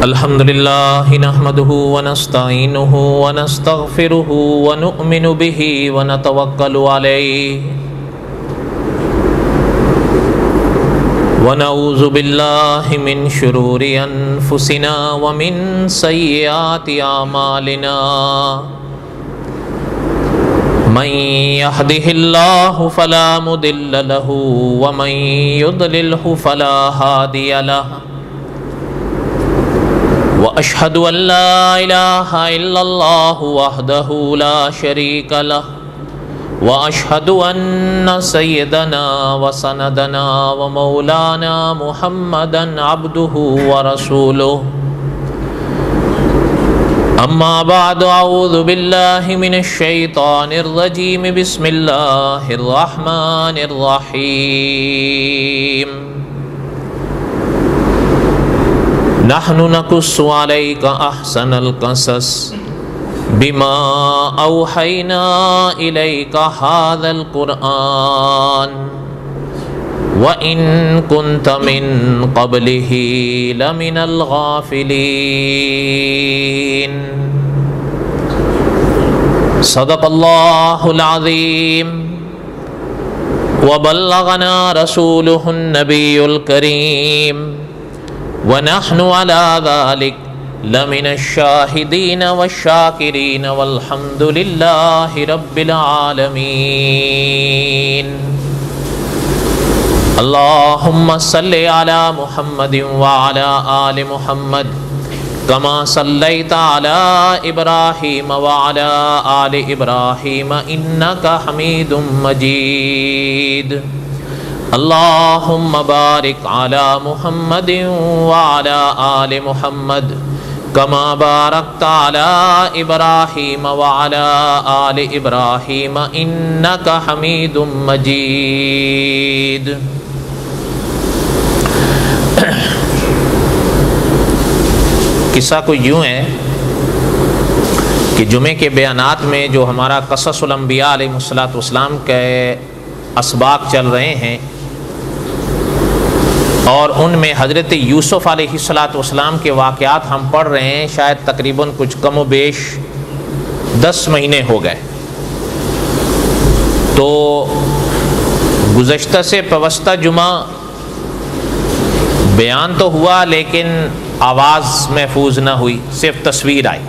الحمد لله نحمده ونستعينه ونستغفره ونؤمن به ونتوكل عليه ونعوذ بالله من شرور أنفسنا ومن سيئات أعمالنا من يهده الله فلا مضل له ومن يضلله فلا هادي له وأشهد أن لا إله إلا الله وحده لا شريك له وأشهد أن سيدنا وسندنا ومولانا محمدا عبده ورسوله أما بعد أعوذ بالله من الشيطان الرجيم بسم الله الرحمن الرحيم نحن نقص عليك أحسن القصص بما أوحينا إليك هذا القرآن وَإِن كُنْتَ مِن قَبْلِهِ لَمِنَ الْغَافِلِينَ صدق الله العظيم وبلغنا رسوله النبي الكريم ونحن على ذلك لمن الشاهدين والشاكرين والحمد لله رب العالمين اللهم صل على محمد وعلى آل محمد كما صليت على إبراهيم وعلى آل إبراهيم إنك حميد مجيد اللهم بارك على محمد وعلى آل محمد كما باركت على إبراهيم وعلى آل إبراهيم إنك حميد مجيد قصہ کو یوں ہے کہ جمعے کے بیانات میں جو ہمارا قصص الانبیاء علیہ السلام کے اسباق چل رہے ہیں اور ان میں حضرت یوسف علیہ السلام کے واقعات ہم پڑھ رہے ہیں، شاید تقریباً کچھ کم و بیش 10 مہینے ہو گئے۔ تو گزشتہ سے پوستہ جمعہ بیان تو ہوا لیکن آواز محفوظ نہ ہوئی، صرف تصویر آئی۔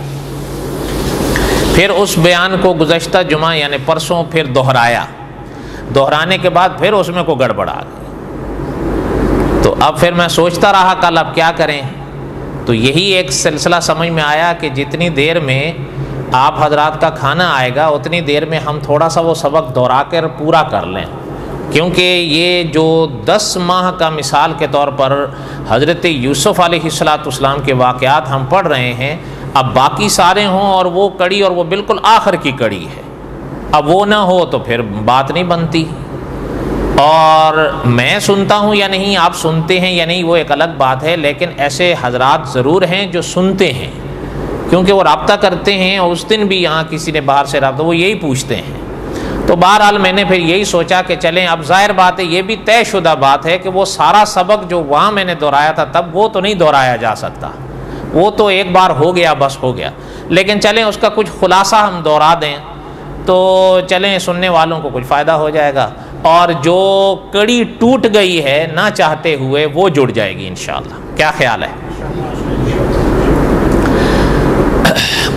پھر اس بیان کو گزشتہ جمعہ یعنی پرسوں پھر دہرانے کے بعد پھر اس میں کوئی گڑبڑ آ گئی۔ تو اب پھر میں سوچتا رہا کل اب کیا کریں، تو یہی ایک سلسلہ سمجھ میں آیا کہ جتنی دیر میں آپ حضرات کا کھانا آئے گا اتنی دیر میں ہم تھوڑا سا وہ سبق دہرا کر پورا کر لیں، کیونکہ یہ جو 10 ماہ کا مثال کے طور پر حضرت یوسف علیہ السلام کے واقعات ہم پڑھ رہے ہیں، اب باقی سارے ہوں اور وہ کڑی اور وہ بالکل آخر کی کڑی ہے، اب وہ نہ ہو تو پھر بات نہیں بنتی۔ اور میں سنتا ہوں یا نہیں، آپ سنتے ہیں یا نہیں، وہ ایک الگ بات ہے، لیکن ایسے حضرات ضرور ہیں جو سنتے ہیں، کیونکہ وہ رابطہ کرتے ہیں، اور اس دن بھی یہاں کسی نے باہر سے رابطہ، وہ یہی پوچھتے ہیں۔ تو بہرحال میں نے پھر یہی سوچا کہ چلیں، اب ظاہر بات ہے، یہ بھی طے شدہ بات ہے کہ وہ سارا سبق جو وہاں میں نے دہرایا تھا تب وہ تو نہیں دہرایا جا سکتا، وہ تو ایک بار ہو گیا بس ہو گیا، لیکن چلیں اس کا کچھ خلاصہ ہم دہرا دیں تو چلیں سننے والوں کو کچھ فائدہ ہو جائے گا، اور جو کڑی ٹوٹ گئی ہے نہ چاہتے ہوئے وہ جڑ جائے گی انشاءاللہ۔ کیا خیال ہے؟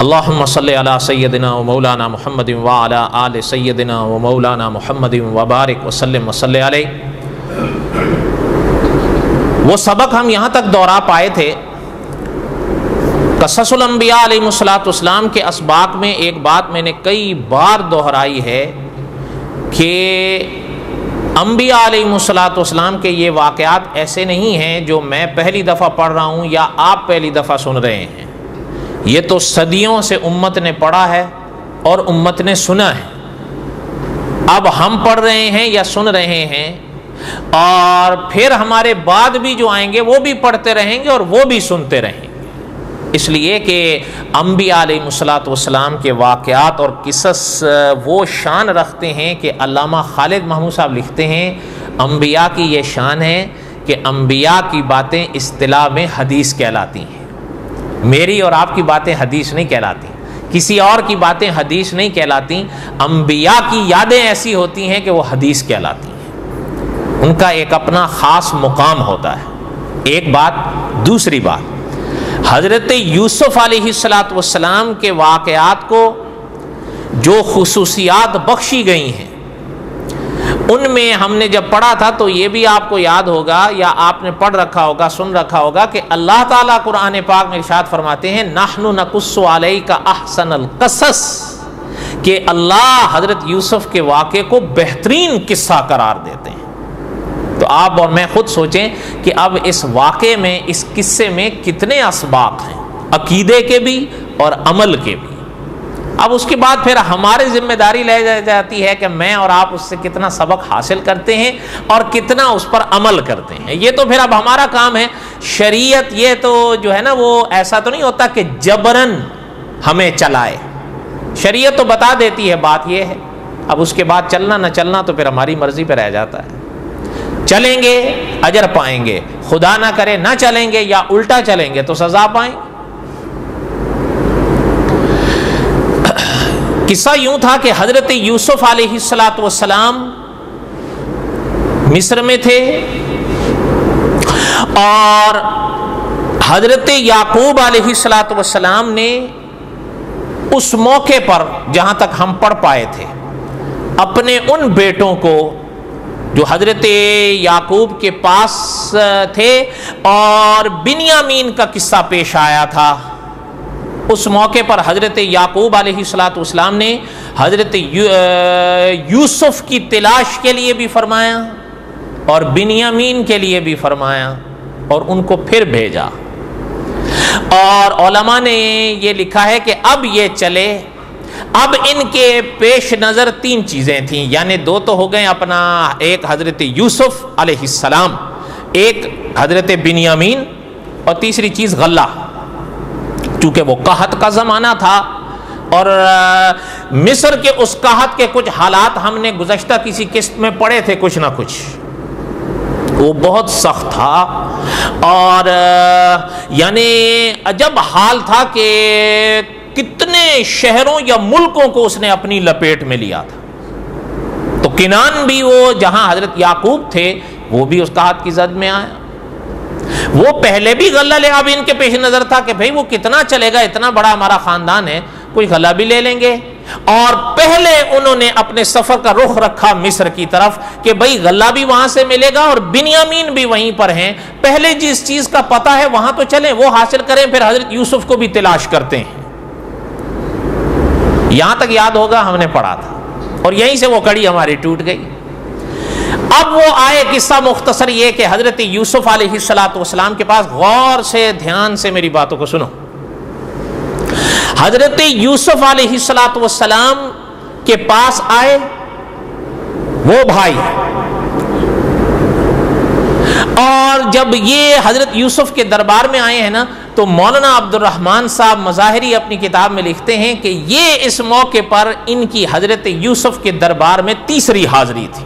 اللہم صلی علی سیدنا و مولانا محمد وعلی آل سیدنا و مولانا محمد وبارک وسلم وصلی علیہ۔ وہ سبق ہم یہاں تک دہرا پائے تھے، قصص الانبیاء علیہ السلام کے اسباق میں ایک بات میں نے کئی بار دہرائی ہے کہ انبیاء علیہ السلام کے یہ واقعات ایسے نہیں ہیں جو میں پہلی دفعہ پڑھ رہا ہوں یا آپ پہلی دفعہ سن رہے ہیں، یہ تو صدیوں سے امت نے پڑھا ہے اور امت نے سنا ہے، اب ہم پڑھ رہے ہیں یا سن رہے ہیں، اور پھر ہمارے بعد بھی جو آئیں گے وہ بھی پڑھتے رہیں گے اور وہ بھی سنتے رہیں گے۔ اس لیے کہ انبیاء علیہ السلام کے واقعات اور قصص وہ شان رکھتے ہیں کہ علامہ خالد محمود صاحب لکھتے ہیں انبیاء کی یہ شان ہے کہ انبیاء کی باتیں اصطلاح میں حدیث کہلاتی ہیں. میری اور آپ کی باتیں حدیث نہیں کہلاتی, کسی اور کی باتیں حدیث نہیں کہلاتی. انبیاء کی یادیں ایسی ہوتی ہیں کہ وہ حدیث کہلاتی ہیں, ان کا ایک اپنا خاص مقام ہوتا ہے. ایک بات. دوسری بات, حضرت یوسف علیہ السلام کے واقعات کو جو خصوصیات بخشی گئی ہیں, ان میں ہم نے جب پڑھا تھا تو یہ بھی آپ کو یاد ہوگا یا آپ نے پڑھ رکھا ہوگا, سن رکھا ہوگا کہ اللہ تعالیٰ قرآن پاک میں ارشاد فرماتے ہیں نحن نقص علیک احسن القصص, کہ اللہ حضرت یوسف کے واقعے کو بہترین قصہ قرار دیتے ہیں. تو آپ اور میں خود سوچیں کہ اب اس واقعے میں, اس قصے میں کتنے اسباق ہیں, عقیدے کے بھی اور عمل کے بھی. اب اس کے بعد پھر ہماری ذمہ داری لے جاتی ہے کہ میں اور آپ اس سے کتنا سبق حاصل کرتے ہیں اور کتنا اس پر عمل کرتے ہیں. یہ تو پھر اب ہمارا کام ہے. شریعت یہ تو جو ہے نا, وہ ایسا تو نہیں ہوتا کہ جبرن ہمیں چلائے. شریعت تو بتا دیتی ہے, بات یہ ہے. اب اس کے بعد چلنا نہ چلنا تو پھر ہماری مرضی پہ رہ جاتا ہے. چلیں گے اجر پائیں گے, خدا نہ کرے نہ چلیں گے یا الٹا چلیں گے تو سزا پائیں. قصہ یوں تھا کہ حضرت یوسف علیہ السلام مصر میں تھے اور حضرت یعقوب علیہ السلام نے اس موقع پر, جہاں تک ہم پڑھ پائے تھے, اپنے ان بیٹوں کو جو حضرت یعقوب کے پاس تھے اور بنیامین کا قصہ پیش آیا تھا, اس موقع پر حضرت یعقوب علیہ السلام نے حضرت یوسف کی تلاش کے لیے بھی فرمایا اور بنیامین کے لیے بھی فرمایا اور ان کو پھر بھیجا. اور علماء نے یہ لکھا ہے کہ اب یہ چلے, اب ان کے پیش نظر تین چیزیں تھیں, یعنی دو تو ہو گئے اپنا, ایک حضرت یوسف علیہ السلام, ایک حضرت بنیامین, اور تیسری چیز غلہ. چونکہ وہ قحط کا زمانہ تھا اور مصر کے اس قحط کے کچھ حالات ہم نے گزشتہ کسی قسط میں پڑھے تھے, کچھ نہ کچھ. وہ بہت سخت تھا اور یعنی عجب حال تھا کہ کتنے شہروں یا ملکوں کو اس نے اپنی لپیٹ میں لیا تھا. تو کنان بھی, وہ جہاں حضرت یعقوب تھے, وہ بھی اس قحط کی زد میں آیا. وہ پہلے بھی غلہ لے, اب ان کے پیش نظر تھا کہ بھئی وہ کتنا چلے گا, اتنا بڑا ہمارا خاندان ہے, کوئی غلہ بھی لے لیں گے. اور پہلے انہوں نے اپنے سفر کا رخ رکھا مصر کی طرف کہ بھئی غلہ بھی وہاں سے ملے گا اور بنیامین بھی وہیں پر ہیں. پہلے جس چیز کا پتہ ہے وہاں تو چلیں, وہ حاصل کریں, پھر حضرت یوسف کو بھی تلاش کرتے ہیں. یہاں تک یاد ہوگا ہم نے پڑھا تھا اور یہیں سے وہ کڑی ہماری ٹوٹ گئی. اب وہ آئے. قصہ مختصر یہ کہ حضرت یوسف علیہ السلام کے پاس, غور سے دھیان سے میری باتوں کو سنو, حضرت یوسف علیہ السلام کے پاس آئے وہ بھائی, اور جب یہ حضرت یوسف کے دربار میں آئے ہیں نا, تو مولانا عبد الرحمن صاحب مظاہری اپنی کتاب میں لکھتے ہیں کہ یہ اس موقع پر ان کی حضرت یوسف کے دربار میں تیسری حاضری تھی.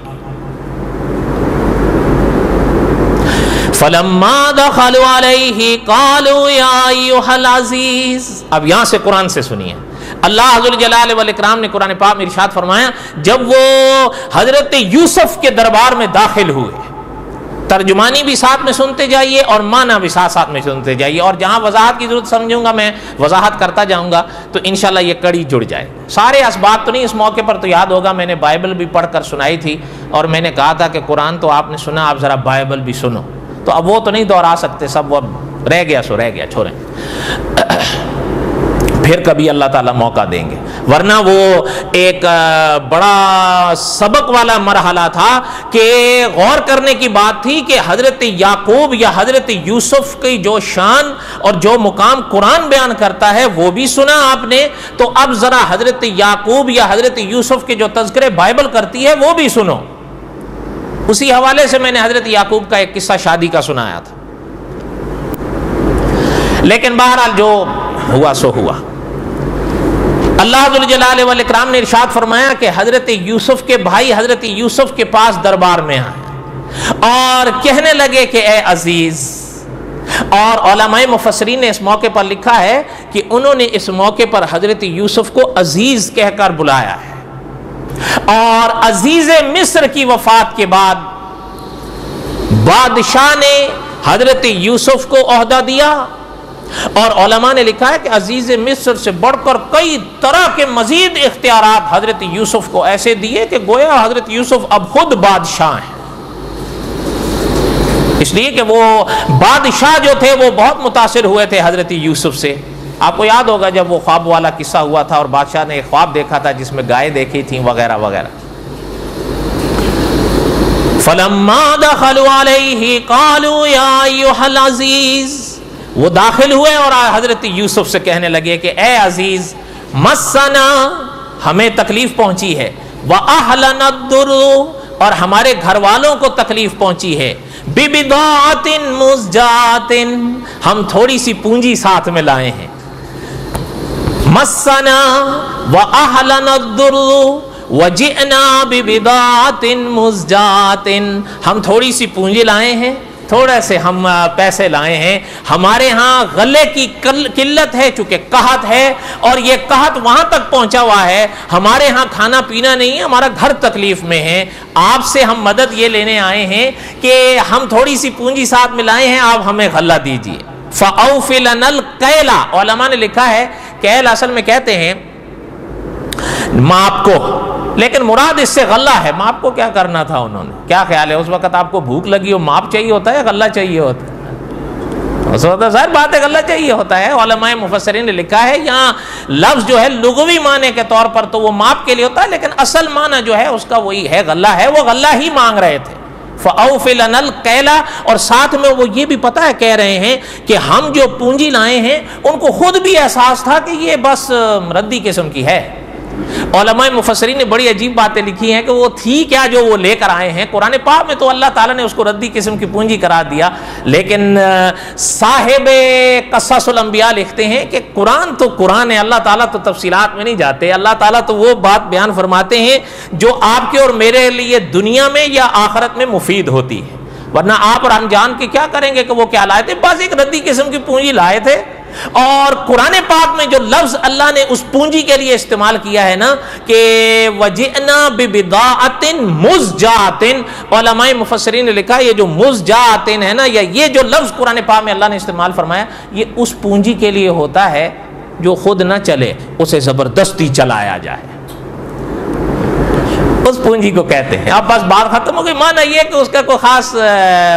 فَلَمَّا دَخَلُوا عَلَيْهِ قَالُوا يَا أَيُّهَا الْعَزِيزُ. اب یہاں سے قرآن سے سنیے. اللہ حضور جلال والاکرام نے قرآن پاک میں ارشاد فرمایا, جب وہ حضرت یوسف کے دربار میں داخل ہوئے, ترجمانی بھی ساتھ میں سنتے جائیے اور معنی بھی ساتھ میں سنتے جائیے, اور جہاں وضاحت کی ضرورت سمجھوں گا میں وضاحت کرتا جاؤں گا تو انشاءاللہ یہ کڑی جڑ جائے. سارے اسباق تو نہیں, اس موقع پر تو یاد ہوگا میں نے بائبل بھی پڑھ کر سنائی تھی اور میں نے کہا تھا کہ قرآن تو آپ نے سنا, آپ ذرا بائبل بھی سنو. تو اب وہ تو نہیں دہرا سکتے, سب وہ رہ گیا سو رہ گیا, چھوڑیں, پھر کبھی اللہ تعالیٰ موقع دیں گے. ورنہ وہ ایک بڑا سبق والا مرحلہ تھا کہ غور کرنے کی بات تھی کہ حضرت یعقوب یا حضرت یوسف کی جو شان اور جو مقام قرآن بیان کرتا ہے وہ بھی سنا آپ نے, تو اب ذرا حضرت یعقوب یا حضرت یوسف کے جو تذکرے بائبل کرتی ہے وہ بھی سنو. اسی حوالے سے میں نے حضرت یعقوب کا ایک قصہ شادی کا سنایا تھا. لیکن بہرحال جو ہوا سو ہوا. اللہ ذو الجلال والاکرام نے ارشاد فرمایا کہ حضرت یوسف کے بھائی حضرت یوسف کے پاس دربار میں آئے اور کہنے لگے کہ اے عزیز. اور علماء مفسرین نے اس موقع پر لکھا ہے کہ انہوں نے اس موقع پر حضرت یوسف کو عزیز کہہ کر بلایا ہے. اور عزیز مصر کی وفات کے بعد بادشاہ نے حضرت یوسف کو عہدہ دیا. اور علماء نے لکھا ہے کہ عزیز مصر سے بڑھ کر کئی طرح کے مزید اختیارات حضرت یوسف کو ایسے دیے کہ گویا حضرت یوسف اب خود بادشاہ ہیں. اس لیے کہ وہ بادشاہ جو تھے وہ بہت متاثر ہوئے تھے حضرت یوسف سے. آپ کو یاد ہوگا جب وہ خواب والا قصہ ہوا تھا اور بادشاہ نے ایک خواب دیکھا تھا جس میں گائے دیکھی تھیں وغیرہ وغیرہ. فَلَمَّا دَخَلُوا عَلَيْهِ قَالُوا يَا أَيُّهَا الْعَزِيزُ. وہ داخل ہوئے اور حضرت یوسف سے کہنے لگے کہ اے عزیز مسنا ہمیں تکلیف پہنچی ہے، وَأَهْلَنَا الضُّرُّ اور ہمارے گھر والوں کو تکلیف پہنچی ہے، بِبِضَاعَةٍ مُزْجَاةٍ ہم تھوڑی سی پونجی ساتھ میں لائے ہیں. مسنا وَأَهْلَنَا الضُّرُّ وَجِئْنَا بِبِضَاعَةٍ مُزْجَاةٍ ہم تھوڑی سی پونجی لائے ہیں، تھوڑے سے ہم پیسے لائے ہیں. ہمارے ہاں غلے کی قلت ہے چونکہ قحط ہے، اور یہ قحط وہاں تک پہنچا ہوا ہے، ہمارے ہاں کھانا پینا نہیں ہے، ہمارا گھر تکلیف میں ہے. آپ سے ہم مدد یہ لینے آئے ہیں کہ ہم تھوڑی سی پونجی ساتھ میں لائے ہیں، آپ ہمیں غلہ دیجئے. فَأَوْفِ لَنَا الْكَيْلَ علماء نے لکھا ہے کیل اصل میں کہتے ہیں ماپ کو، لیکن مراد اس سے غلہ ہے. ماپ کو کیا کرنا تھا انہوں نے؟ کیا خیال ہے اس وقت آپ کو بھوک لگی ہو ماپ چاہیے ہوتا ہے یا غلہ چاہیے ہوتا ہے؟ اس وقت ظاہر بات ہے غلہ چاہیے ہوتا ہے. علماء مفسرین نے لکھا ہے یہاں لفظ جو ہے لغوی معنی کے طور پر تو وہ ماپ کے لیے ہوتا ہے، لیکن اصل معنی جو ہے اس کا وہی ہے غلہ ہے. وہ غلہ ہی مانگ رہے تھے. فَأَوْفِ لَنَا الْكَيْلَ اور ساتھ میں وہ یہ بھی پتہ ہے کہہ رہے ہیں کہ ہم جو پونجی لائے ہیں ان کو خود بھی احساس تھا کہ یہ بس ردی قسم کی ہے. علماء مفسرین نے بڑی عجیب باتیں لکھی ہیں کہ وہ تھی کیا جو وہ لے کر آئے ہیں. قرآن پاک میں تو اللہ تعالیٰ نے اس کو ردی قسم کی پونجی قرار دیا، لیکن صاحب قصص الانبیاء لکھتے ہیں کہ قرآن تو قرآن ہے، اللہ تعالیٰ تو تفصیلات میں نہیں جاتے. اللہ تعالیٰ تو وہ بات بیان فرماتے ہیں جو آپ کے اور میرے لیے دنیا میں یا آخرت میں مفید ہوتی ہے. ورنہ آپ اور ہم جان کے کیا کریں گے کہ وہ کیا لائے تھے؟ بس ایک ردی قسم کی پونجی لائے تھے. اور قرآن پاک میں جو لفظ اللہ نے اس پونجی کے لیے استعمال کیا ہے نا کہ وَجِئْنَا بِبِضَاعَةٍ مُزْجَاةٍ، علماء مفسرین نے لکھا یہ جو مزجاۃ ہے نا، یا یہ جو لفظ قرآن پاک میں اللہ نے استعمال فرمایا یہ اس پونجی کے لیے ہوتا ہے جو خود نہ چلے، اسے زبردستی چلایا جائے. اس پونجی کو کہتے ہیں. اب بس بات ختم ہو گئی. معنی یہ کہ اس کا کوئی خاص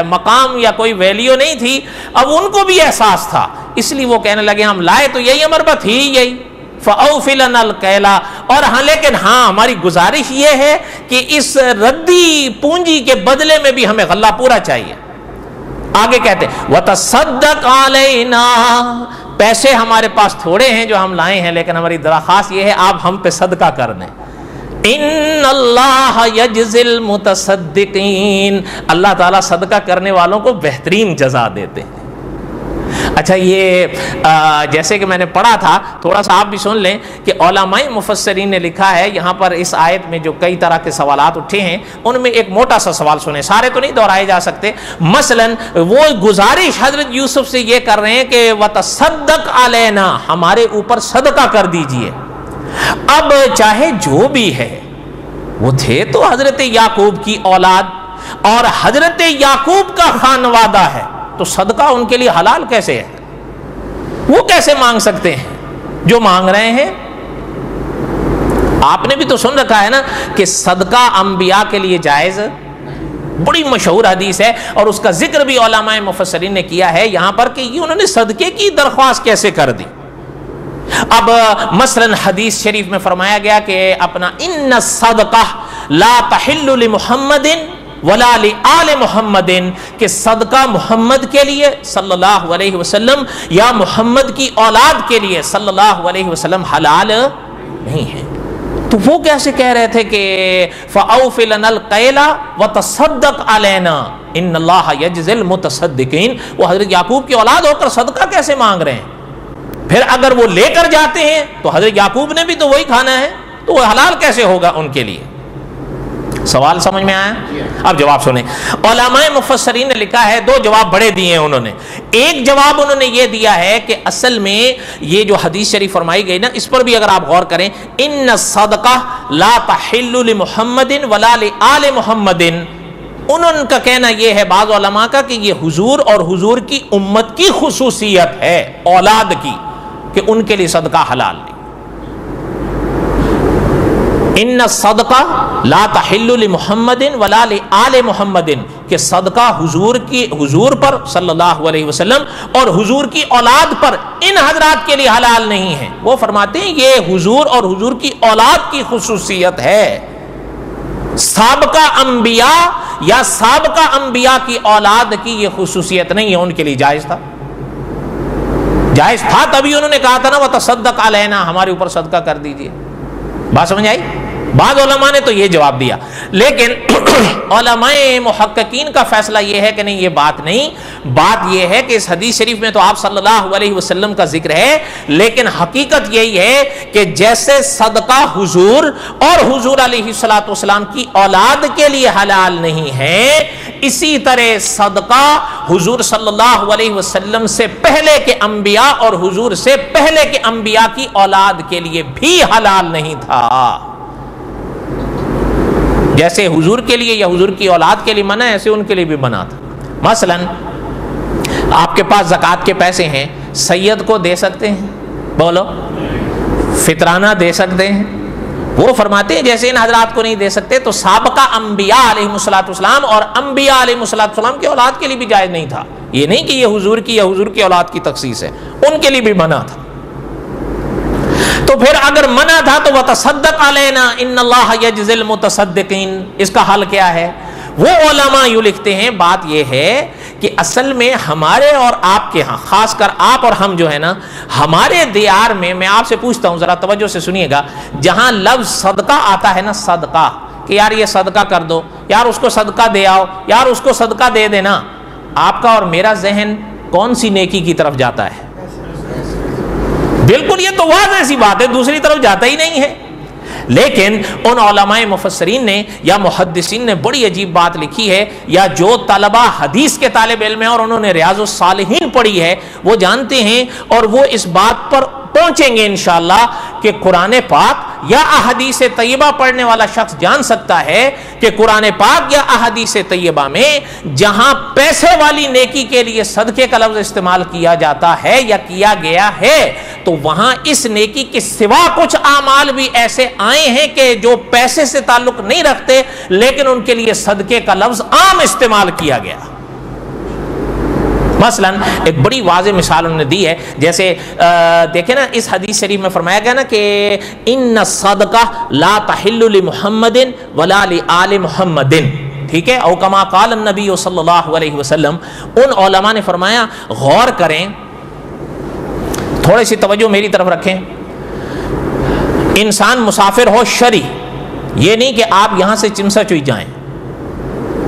مقام یا کوئی ویلیو نہیں تھی. اب ان کو بھی احساس تھا، اس لیے وہ کہنے لگے ہم لائے تو یہی امربت ہی یہی. فَأَوْفِ لَنَا الْكَيْلَ اور ہاں لیکن ہاں ہماری گزارش یہ ہے کہ اس ردی پونجی کے بدلے میں بھی ہمیں غلہ پورا چاہیے. آگے کہتے ہیں وَتَصَدَّقْ عَلَيْنَا پیسے ہمارے پاس تھوڑے ہیں جو ہم لائے ہیں، لیکن ہماری درخواست یہ ہے آپ ہم پہ صدقہ کر دیں. ان اللہ یجزی المتصدقین اللہ تعالیٰ صدقہ کرنے والوں کو بہترین جزا دیتے ہیں. اچھا یہ جیسے کہ میں نے پڑھا تھا تھوڑا سا آپ بھی سن لیں کہ علماء مفسرین نے لکھا ہے یہاں پر اس آیت میں جو کئی طرح کے سوالات اٹھے ہیں ان میں ایک موٹا سا سوال سنیں، سارے تو نہیں دہرائے جا سکتے. مثلا وہ گزارش حضرت یوسف سے یہ کر رہے ہیں کہ وتصدق علینا ہمارے اوپر صدقہ کر دیجئے. اب چاہے جو بھی ہے وہ تھے تو حضرت یعقوب کی اولاد اور حضرت یعقوب کا خانوادہ ہے، تو صدقہ ان کے لیے حلال کیسے ہے؟ وہ کیسے مانگ سکتے ہیں جو مانگ رہے ہیں؟ آپ نے بھی تو سن رکھا ہے نا کہ صدقہ انبیاء کے لیے جائز، بڑی مشہور حدیث ہے اور اس کا ذکر بھی علماء مفسرین نے کیا ہے یہاں پر کہ یہ انہوں نے صدقے کی درخواست کیسے کر دی. اب مثلا حدیث شریف میں فرمایا گیا کہ اپنا ان الصدقہ لا تحل لمحمد ولا لآل محمد کہ صدقہ محمد کے لیے صلی اللہ علیہ وسلم یا محمد کی اولاد کے لیے صلی اللہ علیہ وسلم حلال نہیں ہے. تو وہ کیسے کہہ رہے تھے کہ فَأَوْفِ لَنَا الْقَيْلَ وَتَصَدَّقْ عَلَيْنَا إِنَّ اللَّهَ يَجْزِي الْمُتَصَدِّقِينَ وہ حضرت یعقوب کی اولاد ہو کر صدقہ کیسے مانگ رہے ہیں؟ پھر اگر وہ لے کر جاتے ہیں تو حضرت یعقوب نے بھی تو وہی کھانا ہے، تو وہ حلال کیسے ہوگا ان کے لیے؟ سوال سمجھ میں آیا؟ اب جواب سنیں. علماء مفسرین نے لکھا ہے، دو جواب بڑے دیے ہیں انہوں نے. ایک جواب انہوں نے یہ دیا ہے کہ اصل میں یہ جو حدیث شریف فرمائی گئی نا، اس پر بھی اگر آپ غور کریں، ان الصدقہ لا تحل لمحمد ولا لآل محمد، انہوں کا کہنا یہ ہے بعض علماء کا کہ یہ حضور اور حضور کی امت کی خصوصیت ہے، اولاد کی، کہ ان کے لیے صدقہ حلال نہیں. ان الصدقہ لا تحل لمحمد ولا لآل محمد، کہ صدقہ حضور پر صلی اللہ علیہ وسلم اور حضور کی اولاد پر ان حضرات کے لیے حلال نہیں ہے. وہ فرماتے ہیں یہ حضور اور حضور کی اولاد کی خصوصیت ہے. سابقہ انبیاء یا سابقہ انبیاء کی اولاد کی یہ خصوصیت نہیں ہے. ان کے لیے جائز تھا، جائز تھا، تبھی انہوں نے کہا تھا نا وتصدق علینا، ہمارے اوپر صدقہ کر دیجئے. بات سمجھ آئی؟ بعض علماء نے تو یہ جواب دیا، لیکن علماء محققین کا فیصلہ یہ ہے کہ نہیں، یہ بات نہیں. بات یہ ہے کہ اس حدیث شریف میں تو آپ صلی اللہ علیہ وسلم کا ذکر ہے، لیکن حقیقت یہی ہے کہ جیسے صدقہ حضور اور حضور علیہ الصلوۃ والسلام کی اولاد کے لیے حلال نہیں ہے، اسی طرح صدقہ حضور صلی اللہ علیہ وسلم سے پہلے کے انبیاء اور حضور سے پہلے کے انبیاء کی اولاد کے لیے بھی حلال نہیں تھا. جیسے حضور کے لیے یا حضور کی اولاد کے لیے منع ہے، ایسے ان کے لیے بھی منع تھا. مثلا آپ کے پاس زکوٰۃ کے پیسے ہیں، سید کو دے سکتے ہیں؟ بولو. فطرانہ دے سکتے ہیں؟ وہ فرماتے ہیں جیسے ان حضرات کو نہیں دے سکتے، تو سابقہ انبیاء علیہ الصلوۃ والسلام اور انبیاء علیہ الصلوۃ والسلام کی اولاد کے لیے بھی جائز نہیں تھا. یہ نہیں کہ یہ حضور کی یا حضور کی اولاد کی تخصیص ہے، ان کے لیے بھی منع تھا. تو پھر اگر منع تھا تو وتصدق علینا ان اللہ یجزی المتصدقین، اس کا حل کیا ہے؟ وہ علماء یوں لکھتے ہیں، بات یہ ہے کہ اصل میں ہمارے اور آپ کے ہاں، خاص کر آپ اور ہم جو ہے نا، ہمارے دیار میں آپ سے پوچھتا ہوں، ذرا توجہ سے سنیے گا، جہاں لفظ صدقہ آتا ہے نا، صدقہ، کہ یار یہ صدقہ کر دو، یار اس کو صدقہ دے آؤ، یار اس کو صدقہ دے دینا، آپ کا اور میرا ذہن کون سی نیکی کی طرف جاتا ہے؟ بالکل، یہ تو واضح سی بات ہے، دوسری طرف جاتا ہی نہیں ہے. لیکن ان علماء مفسرین نے یا محدثین نے بڑی عجیب بات لکھی ہے، یا جو طلبہ حدیث کے طالب علم ہیں اور انہوں نے ریاض الصالحین پڑھی ہے وہ جانتے ہیں، اور وہ اس بات پر پہنچیں گے انشاءاللہ کہ قرآن پاک یا احادیث طیبہ پڑھنے والا شخص جان سکتا ہے کہ قرآن پاک یا احادیث طیبہ میں جہاں پیسے والی نیکی کے لیے صدقے کا لفظ استعمال کیا جاتا ہے یا کیا گیا ہے، تو وہاں اس نیکی کے سوا کچھ اعمال بھی ایسے آئے ہیں کہ جو پیسے سے تعلق نہیں رکھتے، لیکن ان کے لیے صدقے کا لفظ عام استعمال کیا گیا. مثلا ایک بڑی واضح مثال انہوں نے دی ہے، جیسے دیکھیں نا اس حدیث شریف میں فرمایا گیا نا کہ ان الصدقہ لا تحل لمحمد ولا لآل محمد، ٹھیک ہے، او کما قال النبی صلی اللہ علیہ وسلم. ان علماء نے فرمایا غور کریں، تھوڑی سی توجہ میری طرف رکھیں، انسان مسافر ہو شرعی، یہ نہیں کہ آپ یہاں سے چمسا چوئی جائیں،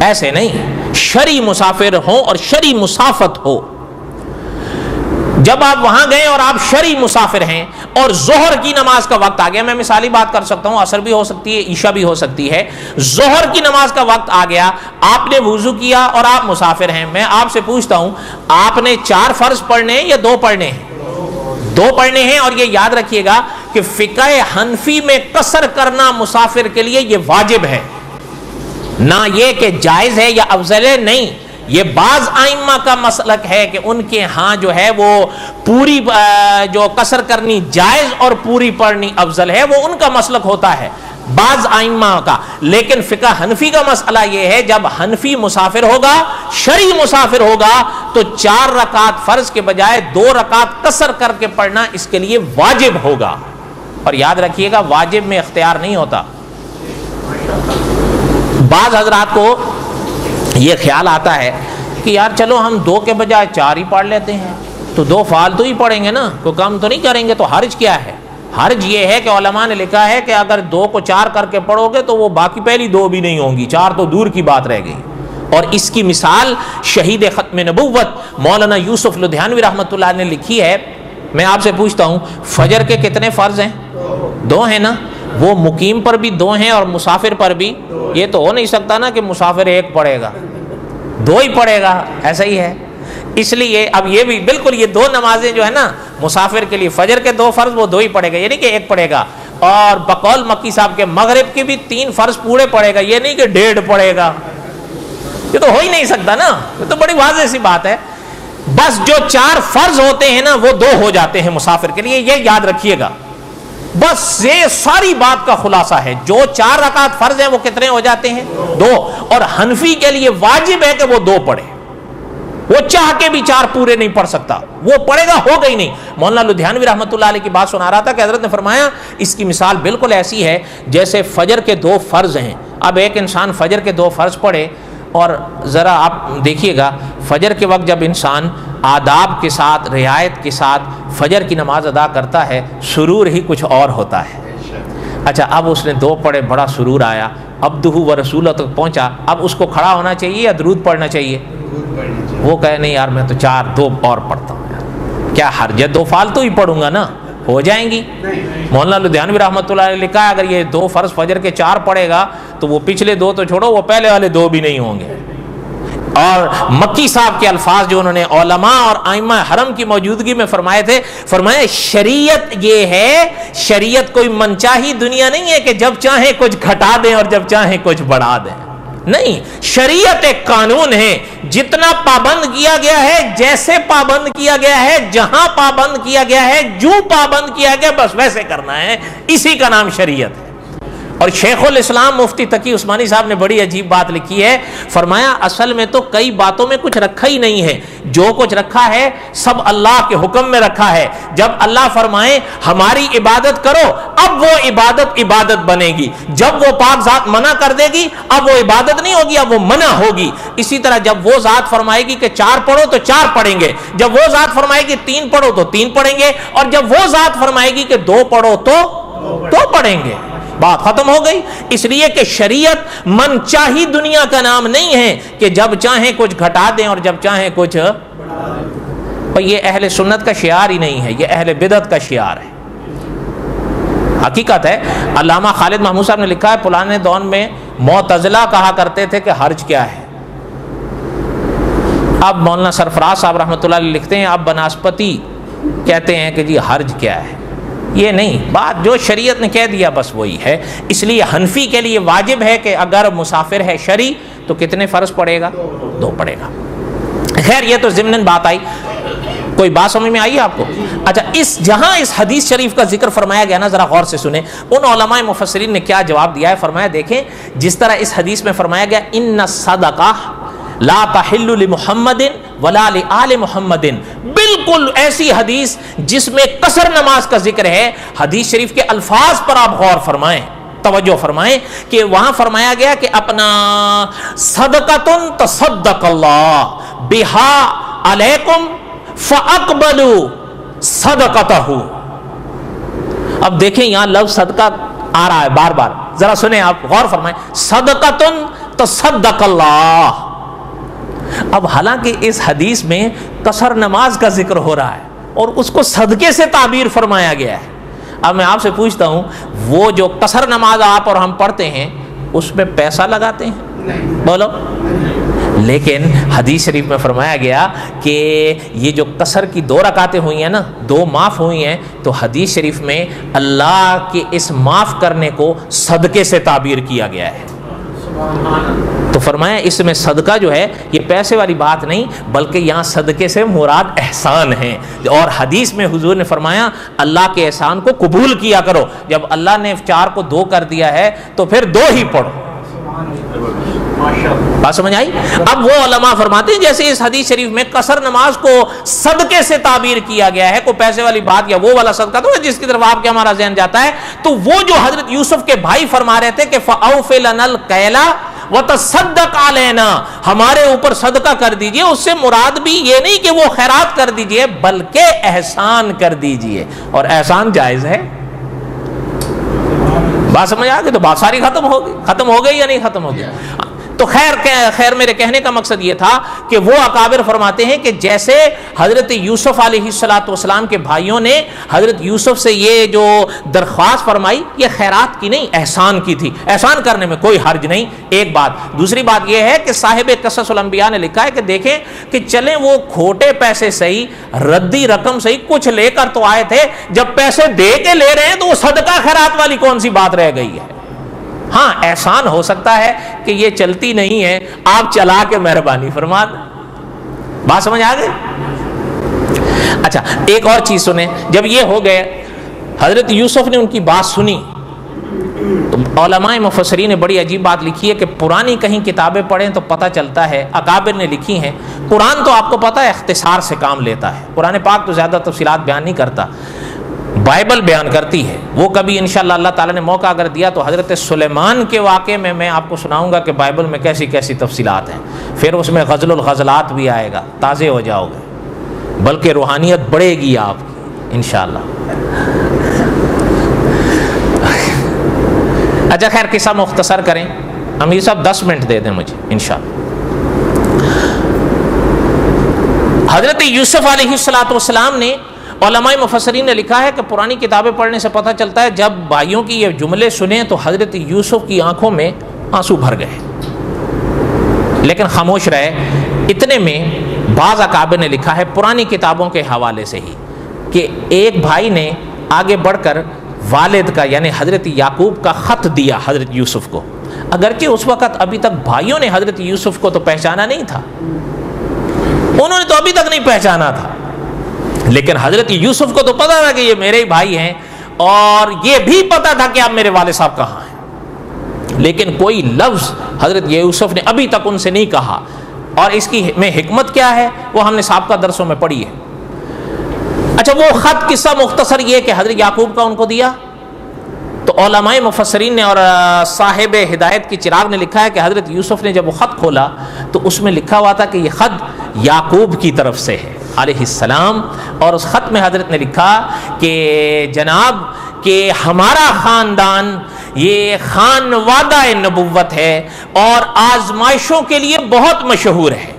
ایسے نہیں، شرعی مسافر ہو اور شرعی مسافت ہو. جب آپ وہاں گئے اور آپ شرعی مسافر ہیں اور ظہر کی نماز کا وقت آ گیا، میں مثالی بات کر سکتا ہوں، عصر بھی ہو سکتی ہے، عشاء بھی ہو سکتی ہے، ظہر کی نماز کا وقت آ گیا، آپ نے وضو کیا اور آپ مسافر ہیں. میں آپ سے پوچھتا ہوں، آپ نے 4 فرض پڑھنے ہیں یا 2 پڑھنے ہیں؟ 2 پڑھنے ہیں. اور یہ یاد رکھیے گا کہ فقہ حنفی میں قصر کرنا مسافر کے لیے یہ واجب ہے، نہ یہ کہ جائز ہے یا افضل ہے، نہیں. یہ بعض ائمہ کا مسلک ہے کہ ان کے ہاں جو ہے وہ پوری جو قصر کرنی جائز اور پوری پڑھنی افضل ہے، وہ ان کا مسلک ہوتا ہے بعض ائمہ کا. لیکن فقہ حنفی کا مسئلہ یہ ہے، جب حنفی مسافر ہوگا، شرعی مسافر ہوگا، تو 4 رکعت فرض کے بجائے 2 رکعت قصر کر کے پڑھنا اس کے لیے واجب ہوگا. اور یاد رکھیے گا واجب میں اختیار نہیں ہوتا. بعض حضرات کو یہ خیال آتا ہے کہ یار چلو ہم 2 کے بجائے 4 ہی پڑھ لیتے ہیں، تو 2 فالتو ہی پڑھیں گے نا، کوئی کم تو نہیں کریں گے، تو حرج کیا ہے؟ حرج یہ ہے کہ علماء نے لکھا ہے کہ اگر 2 کو 4 کر کے پڑھو گے تو وہ باقی پہلی 2 بھی نہیں ہوں گی، 4 تو دور کی بات رہ گئی. اور اس کی مثال شہید ختم نبوت مولانا یوسف لدھیانوی رحمۃ اللہ نے لکھی ہے. میں آپ سے پوچھتا ہوں، فجر کے کتنے فرض ہیں؟ 2 ہیں نا. وہ مقیم پر بھی 2 ہیں اور مسافر پر بھی. یہ تو ہو نہیں سکتا نا کہ مسافر 1 پڑھے گا، 2 ہی پڑھے گا، ایسا ہی ہے. اس لیے اب یہ بھی بالکل یہ 2 نمازیں جو ہے نا مسافر کے لیے، فجر کے 2 فرض وہ 2 ہی پڑھے گا، یہ نہیں کہ 1 پڑھے گا. اور بقول مکی صاحب کے مغرب کی بھی 3 فرض پورے پڑھے گا، یہ نہیں کہ 1.5 پڑھے گا. یہ تو ہو ہی نہیں سکتا نا، یہ تو بڑی واضح سی بات ہے. بس جو 4 فرض ہوتے ہیں نا وہ 2 ہو جاتے ہیں مسافر کے لیے، یہ یاد رکھیے گا. بس یہ ساری بات کا خلاصہ ہے. جو 4 رکعت فرض ہیں وہ کتنے ہو جاتے ہیں؟ 2. اور حنفی کے لیے واجب ہے کہ وہ 2 پڑھے. وہ چاہ کے بھی 4 پورے نہیں پڑھ سکتا، وہ پڑھے گا ہوگا ہی نہیں. مولانا لدھیانوی رحمۃ اللہ علیہ کی بات سنا رہا تھا کہ حضرت نے فرمایا اس کی مثال بالکل ایسی ہے جیسے فجر کے 2 فرض ہیں. اب ایک انسان فجر کے 2 فرض پڑھے، اور ذرا آپ دیکھیے گا فجر کے وقت جب انسان آداب کے ساتھ، رعایت کے ساتھ فجر کی نماز ادا کرتا ہے، سرور ہی کچھ اور ہوتا ہے. اچھا اب اس نے 2 پڑھے، بڑا سرور آیا، عبدہ و رسولہ تک پہنچا، اب اس کو کھڑا ہونا چاہیے یا درود پڑھنا چاہیے؟ وہ کہے نہیں یار میں تو 2 اور پڑھتا ہوں یار، کیا حرج ہے، 2 فالتو ہی پڑھوں گا نا، ہو جائیں گی. مولانا لدھیانوی رحمۃ اللہ علیہ لکھا ہے اگر یہ 2 فرض فجر کے 4 پڑھے گا تو وہ پچھلے 2 تو چھوڑو، وہ پہلے والے 2 بھی نہیں ہوں گے. اور مکی صاحب کے الفاظ جو انہوں نے علماء اور ائمہ حرم کی موجودگی میں فرمائے تھے، فرمایا شریعت یہ ہے، شریعت کوئی منچاہی دنیا نہیں ہے کہ جب چاہیں کچھ گھٹا دیں اور جب چاہیں کچھ بڑھا دیں. نہیں، شریعت ایک قانون ہے، جتنا پابند کیا گیا ہے، جیسے پابند کیا گیا ہے، جہاں پابند کیا گیا ہے، جو پابند کیا گیا بس ویسے کرنا ہے، اسی کا نام شریعت ہے. اور شیخ الاسلام مفتی تقی عثمانی صاحب نے بڑی عجیب بات لکھی ہے، فرمایا اصل میں تو کئی باتوں میں کچھ رکھا ہی نہیں ہے، جو کچھ رکھا ہے سب اللہ کے حکم میں رکھا ہے. جب اللہ فرمائے ہماری عبادت کرو، اب وہ عبادت بنے گی. جب وہ پاک ذات منع کر دے گی اب وہ عبادت نہیں ہوگی، اب وہ منع ہوگی. اسی طرح جب وہ ذات فرمائے گی کہ 4 پڑھو تو 4 پڑھیں گے، جب وہ ذات فرمائے گی 3 پڑھو تو 3 پڑھیں گے، اور جب وہ ذات فرمائے گی کہ 2 پڑھو تو 2 پڑھیں گے. بات ختم ہو گئی. اس لیے کہ شریعت من چاہی دنیا کا نام نہیں ہے کہ جب چاہیں کچھ گھٹا دیں اور جب چاہیں کچھ. یہ اہل سنت کا شعار ہی نہیں ہے، یہ اہل بدعت کا شعار ہے. حقیقت ہے. علامہ خالد محمود صاحب نے لکھا ہے پرانے دور میں معتزلہ کہا کرتے تھے کہ حرج کیا ہے. اب مولانا سرفراز صاحب رحمۃ اللہ علیہ لکھتے ہیں اب بناسپتی کہتے ہیں کہ جی حرج کیا ہے. یہ نہیں، بات جو شریعت نے کہہ دیا بس وہی ہے. اس لیے حنفی کے لیے واجب ہے کہ اگر مسافر ہے شرعی تو کتنے فرض پڑے گا؟ 2 پڑے گا. خیر یہ تو ضمناً بات آئی. کوئی بات سمجھ میں آئی آپ کو؟ اچھا جہاں اس حدیث شریف کا ذکر فرمایا گیا نا، ذرا غور سے سنیں ان علماء مفسرین نے کیا جواب دیا ہے. فرمایا دیکھیں جس طرح اس حدیث میں فرمایا گیا ان الصدقہ لا تحل لمحمد ولا لآل محمد، بالکل ایسی حدیث جس میں قصر نماز کا ذکر ہے. حدیث شریف کے الفاظ پر آپ غور فرمائیں، توجہ فرمائیں کہ وہاں فرمایا گیا کہ اپنا صدقۃ تصدق اللہ بہا علیکم فاقبلوا صدقتہ. اب دیکھیں یہاں لفظ صدقہ آ رہا ہے بار بار، ذرا سنیں آپ غور فرمائیں. صدقۃ تصدق اللہ. اب حالانکہ اس حدیث میں قصر نماز کا ذکر ہو رہا ہے اور اس کو صدقے سے تعبیر فرمایا گیا ہے. اب میں آپ سے پوچھتا ہوں وہ جو قصر نماز آپ اور ہم پڑھتے ہیں اس میں پیسہ لگاتے ہیں؟ بولو. لیکن حدیث شریف میں فرمایا گیا کہ یہ جو قصر کی 2 رکعتیں ہوئی ہیں نا، 2 معاف ہوئی ہیں، تو حدیث شریف میں اللہ کے اس معاف کرنے کو صدقے سے تعبیر کیا گیا ہے. تو فرمایا اس میں صدقہ جو ہے یہ پیسے والی بات نہیں بلکہ یہاں صدقے سے مراد احسان ہے. اور حدیث میں حضور نے فرمایا اللہ کے احسان کو قبول کیا کرو. جب اللہ نے 4 کو 2 کر دیا ہے تو پھر 2 ہی پڑھو. بات سمجھ آئی؟ اب وہ علماء فرماتے ہیں جیسے اس حدیث شریف میں قصر نماز کو صدقے سے تعبیر کیا گیا ہے، کوئی پیسے والی بات یا وہ والا صدقہ تو جس کی طرف آپ کے ہمارا ذہن جاتا ہے، تو وہ جو حضرت یوسف کے بھائی فرما رہے تھے کہ فَأَوْفِ لَنَا الْكَيْلَ وَتَصَدَّقْ عَلَيْنَا، ہمارے اوپر صدقہ کر دیجئے. اس سے مراد بھی یہ نہیں کہ وہ خیرات کر دیجئے بلکہ احسان کر دیجئے. اور احسان جائز ہے. بات سمجھ آ گئی؟ تو بات ساری ختم ہو گئی یا نہیں ختم ہو گئی؟ تو خیر میرے کہنے کا مقصد یہ تھا کہ وہ اکابر فرماتے ہیں کہ جیسے حضرت یوسف علیہ السلام کے بھائیوں نے حضرت یوسف سے یہ جو درخواست فرمائی، یہ خیرات کی نہیں، احسان کی تھی، احسان کرنے میں کوئی حرج نہیں، ایک بات۔ دوسری بات یہ ہے کہ صاحب قصص الانبیاء نے لکھا ہے کہ دیکھیں کہ چلیں وہ کھوٹے پیسے صحیح، ردی رقم صحیح، کچھ لے کر تو آئے تھے، جب پیسے دے کے لے رہے ہیں تو وہ صدقہ خیرات والی کون سی بات رہ گئی ہے؟ ہاں احسان ہو سکتا ہے کہ یہ چلتی نہیں ہے، آپ چلا کے مہربانی فرما دیں۔ بات سمجھ آ گئی؟ اچھا ایک اور چیز سنیں، جب یہ ہو گئے حضرت یوسف نے ان کی بات سنی تو علماء مفسرین نے بڑی عجیب بات لکھی ہے کہ پرانی کہیں کتابیں پڑھیں تو پتہ چلتا ہے، اکابر نے لکھی ہیں، قرآن تو آپ کو پتہ ہے اختصار سے کام لیتا ہے، قرآن پاک تو زیادہ تفصیلات بیان نہیں کرتا، بائبل بیان کرتی ہے۔ وہ کبھی انشاءاللہ اللہ تعالیٰ نے موقع اگر دیا تو حضرت سلیمان کے واقعے میں آپ کو سناؤں گا کہ بائبل میں کیسی کیسی تفصیلات ہیں، پھر اس میں غزل الغزلات بھی آئے گا، تازے ہو جاؤ گے، بلکہ روحانیت بڑھے گی آپ کی انشاءاللہ۔ اچھا خیر قصہ مختصر کریں، امیر صاحب 10 منٹ دے دیں مجھے انشاءاللہ۔ حضرت یوسف علیہ السلام نے، علماء مفسرین نے لکھا ہے کہ پرانی کتابیں پڑھنے سے پتہ چلتا ہے جب بھائیوں کی یہ جملے سنے تو حضرت یوسف کی آنکھوں میں آنسو بھر گئے، لیکن خاموش رہے۔ اتنے میں بعض اکابر نے لکھا ہے پرانی کتابوں کے حوالے سے ہی کہ ایک بھائی نے آگے بڑھ کر والد کا یعنی حضرت یعقوب کا خط دیا حضرت یوسف کو، اگرچہ اس وقت ابھی تک بھائیوں نے حضرت یوسف کو تو پہچانا نہیں تھا، انہوں نے تو ابھی تک نہیں پہچانا تھا، لیکن حضرت یوسف کو تو پتا تھا کہ یہ میرے ہی بھائی ہیں، اور یہ بھی پتا تھا کہ اب میرے والد صاحب کہاں ہیں، لیکن کوئی لفظ حضرت یوسف نے ابھی تک ان سے نہیں کہا۔ اور اس کی میں حکمت کیا ہے وہ ہم نے سابقہ درسوں میں پڑھی ہے۔ اچھا وہ خط قصہ مختصر یہ کہ حضرت یعقوب کا ان کو دیا تو علماء مفسرین نے اور صاحب ہدایت کی چراغ نے لکھا ہے کہ حضرت یوسف نے جب وہ خط کھولا تو اس میں لکھا ہوا تھا کہ یہ خط یعقوب کی طرف سے ہے علیہ السلام، اور اس خط میں حضرت نے لکھا کہ جناب کہ ہمارا خاندان یہ خانوادہ نبوت ہے اور آزمائشوں کے لیے بہت مشہور ہے،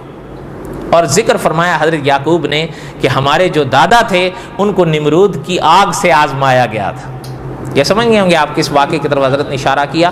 اور ذکر فرمایا حضرت یعقوب نے کہ ہمارے جو دادا تھے ان کو نمرود کی آگ سے آزمایا گیا تھا۔ یہ سمجھ گئے ہوں گے آپ کس واقعے کی طرف حضرت نے اشارہ کیا،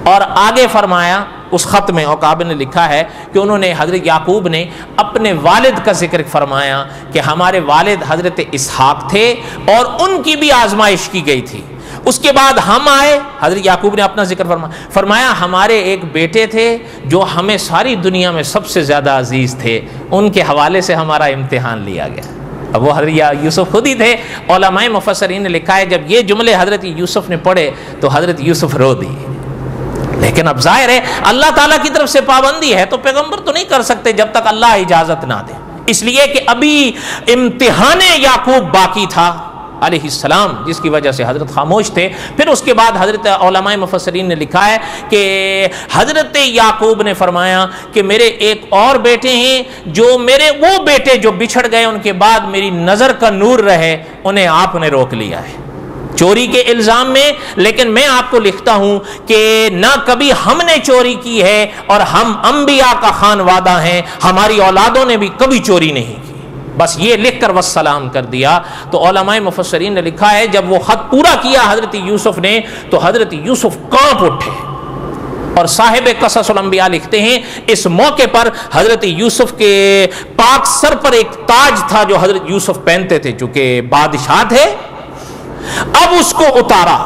اور آگے فرمایا اس خط میں اکابر نے لکھا ہے کہ انہوں نے حضرت یعقوب نے اپنے والد کا ذکر فرمایا کہ ہمارے والد حضرت اسحاق تھے اور ان کی بھی آزمائش کی گئی تھی، اس کے بعد ہم آئے، حضرت یعقوب نے اپنا ذکر فرمایا ہمارے ایک بیٹے تھے جو ہمیں ساری دنیا میں سب سے زیادہ عزیز تھے، ان کے حوالے سے ہمارا امتحان لیا گیا۔ اب وہ حضرت یوسف خود ہی تھے۔ علماء مفسرین نے لکھا ہے جب یہ جملے حضرت یوسف نے پڑھے تو حضرت یوسف رو دیے، لیکن اب ظاہر ہے اللہ تعالیٰ کی طرف سے پابندی ہے تو پیغمبر تو نہیں کر سکتے جب تک اللہ اجازت نہ دے، اس لیے کہ ابھی امتحان یعقوب باقی تھا علیہ السلام، جس کی وجہ سے حضرت خاموش تھے۔ پھر اس کے بعد حضرت علماء مفسرین نے لکھا ہے کہ حضرت یعقوب نے فرمایا کہ میرے ایک اور بیٹے ہیں جو میرے وہ بیٹے جو بچھڑ گئے ان کے بعد میری نظر کا نور رہے، انہیں آپ نے روک لیا ہے چوری کے الزام میں، لیکن میں آپ کو لکھتا ہوں کہ نہ کبھی ہم نے چوری کی ہے اور ہم انبیاء کا خانوادہ ہیں، ہماری اولادوں نے بھی کبھی چوری نہیں کی، بس یہ لکھ کر وسلام کر دیا۔ تو علماء مفسرین نے لکھا ہے جب وہ خط پورا کیا حضرت یوسف نے تو حضرت یوسف کانپ اٹھے، اور صاحب قصص الانبیاء لکھتے ہیں اس موقع پر حضرت یوسف کے پاک سر پر ایک تاج تھا جو حضرت یوسف پہنتے تھے، چونکہ بادشاہ تھے، اب اس کو اتارا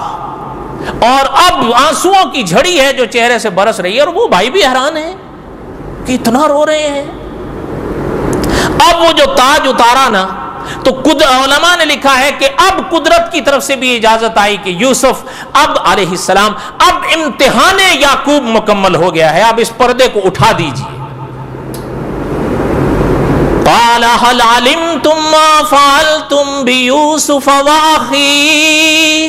اور اب آنسوؤں کی جھڑی ہے جو چہرے سے برس رہی ہے، اور وہ بھائی بھی حیران ہیں کہ اتنا رو رہے ہیں۔ اب وہ جو تاج اتارا نا تو علماء نے لکھا ہے کہ اب قدرت کی طرف سے بھی اجازت آئی کہ یوسف اب علیہ السلام اب امتحان یعقوب مکمل ہو گیا ہے، اب اس پردے کو اٹھا دیجیے۔ قال هل علمتم ما فعلتم بيوسف واخيه،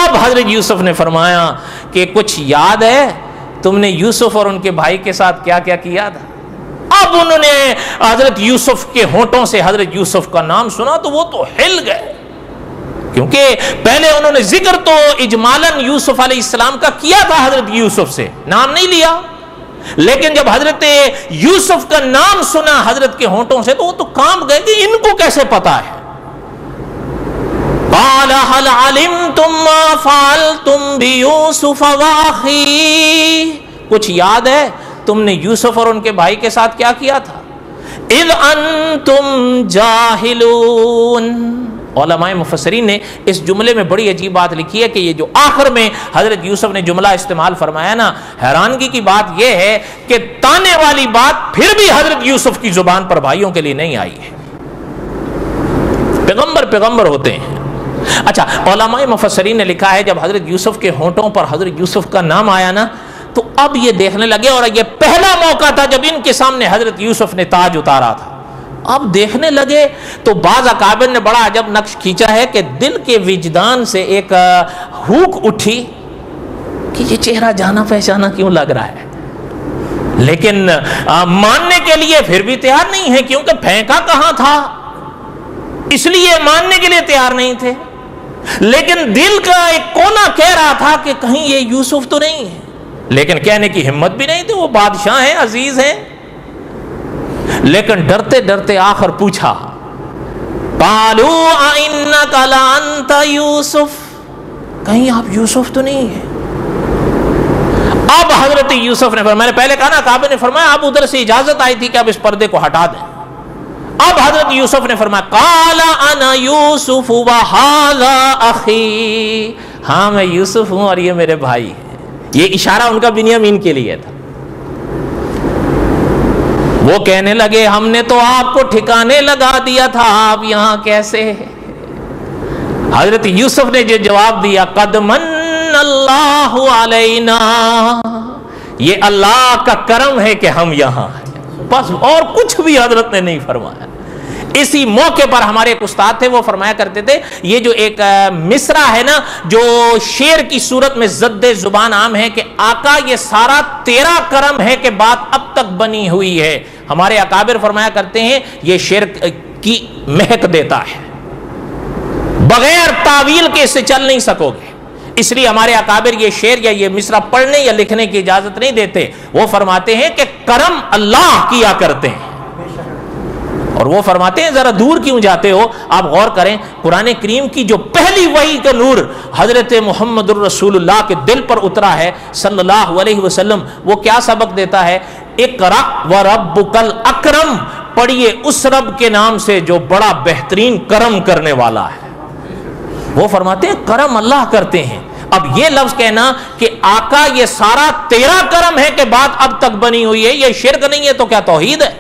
اب حضرت یوسف نے فرمایا کہ کچھ یاد ہے تم نے یوسف اور ان کے بھائی کے ساتھ کیا کیا کیا تھا؟ اب انہوں نے حضرت یوسف کے ہونٹوں سے حضرت یوسف کا نام سنا تو وہ تو ہل گئے، کیونکہ پہلے انہوں نے ذکر تو اجمالاً یوسف علیہ السلام کا کیا تھا، حضرت یوسف سے نام نہیں لیا، لیکن جب حضرت یوسف کا نام سنا حضرت کے ہونٹوں سے تو وہ تو کانپ گئے کہ ان کو کیسے پتا ہے. قال هل علمتم ما فعلتم بيوسف واخيه، کچھ یاد ہے تم نے یوسف اور ان کے بھائی کے ساتھ کیا کیا تھا؟ اذ انتم جاہلون. علماء مفسرین نے اس جملے میں بڑی عجیب بات لکھی ہے کہ یہ جو آخر میں حضرت یوسف نے جملہ استعمال فرمایا نا، حیرانگی کی بات یہ ہے کہ تانے والی بات پھر بھی حضرت یوسف کی زبان پر بھائیوں کے لیے نہیں آئی ہے. پیغمبر ہوتے ہیں. اچھا، علماء مفسرین نے لکھا ہے جب حضرت یوسف کے ہونٹوں پر حضرت یوسف کا نام آیا نا تو اب یہ دیکھنے لگے، اور یہ پہلا موقع تھا جب ان کے سامنے حضرت یوسف نے تاج اتارا تھا. اب دیکھنے لگے تو بعض اکابر نے بڑا عجب نقش کھینچا ہے کہ دل کے وجدان سے ایک ہوک اٹھی کہ یہ چہرہ جانا پہچانا کیوں لگ رہا ہے، لیکن ماننے کے لیے پھر بھی تیار نہیں ہے کیونکہ پھینکا کہاں تھا، اس لیے ماننے کے لیے تیار نہیں تھے. لیکن دل کا ایک کونا کہہ رہا تھا کہ کہیں یہ یوسف تو نہیں ہے، لیکن کہنے کی ہمت بھی نہیں تھی، وہ بادشاہ ہیں، عزیز ہیں. لیکن ڈرتے ڈرتے آخر پوچھا، قالوا اِنَّكَ لَأَنْتَ یوسف، کہیں آپ یوسف تو نہیں ہے. اب حضرت یوسف نے فرمایا، میں نے پہلے کہا نا کعبہ نے فرمایا اب ادھر سے اجازت آئی تھی کہ اب اس پردے کو ہٹا دیں. اب حضرت یوسف نے فرمایا قال انا یوسف وہذا اخی، ہاں میں یوسف ہوں اور یہ میرے بھائی ہیں. یہ اشارہ ان کا بنیامین کے لیے تھا. وہ کہنے لگے ہم نے تو آپ کو ٹھکانے لگا دیا تھا، آپ یہاں کیسے؟ حضرت یوسف نے جو جواب دیا، قد من اللہ علینا، یہ اللہ کا کرم ہے کہ ہم یہاں ہیں، بس اور کچھ بھی حضرت نے نہیں فرمایا. اسی موقع پر ہمارے ایک استاد تھے، وہ فرمایا کرتے تھے یہ جو ایک مصرع ہے نا جو شعر کی صورت میں زد زبان عام ہے کہ آقا یہ سارا تیرا کرم ہے کہ بات اب تک بنی ہوئی ہے. ہمارے اکابر فرمایا کرتے ہیں یہ شعر کی مہک دیتا ہے، بغیر تعویل کے اس سے چل نہیں سکو گے. اس لیے ہمارے اکابر یہ شعر یا یہ مصرع پڑھنے یا لکھنے کی اجازت نہیں دیتے. وہ فرماتے ہیں کہ کرم اللہ کیا کرتے ہیں، اور وہ فرماتے ہیں ذرا دور کیوں جاتے ہو، آپ غور کریں قرآن کریم کی جو پہلی وحی کا نور حضرت محمد الرسول اللہ کے دل پر اترا ہے صلی اللہ علیہ وسلم، وہ کیا سبق دیتا ہے؟ اقرأ وربک الاکرم، پڑھیے اس رب کے نام سے جو بڑا بہترین کرم کرنے والا ہے. وہ فرماتے ہیں کرم اللہ کرتے ہیں. اب یہ لفظ کہنا کہ آقا یہ سارا تیرا کرم ہے کہ بات اب تک بنی ہوئی ہے، یہ شرک نہیں ہے تو کیا توحید ہے؟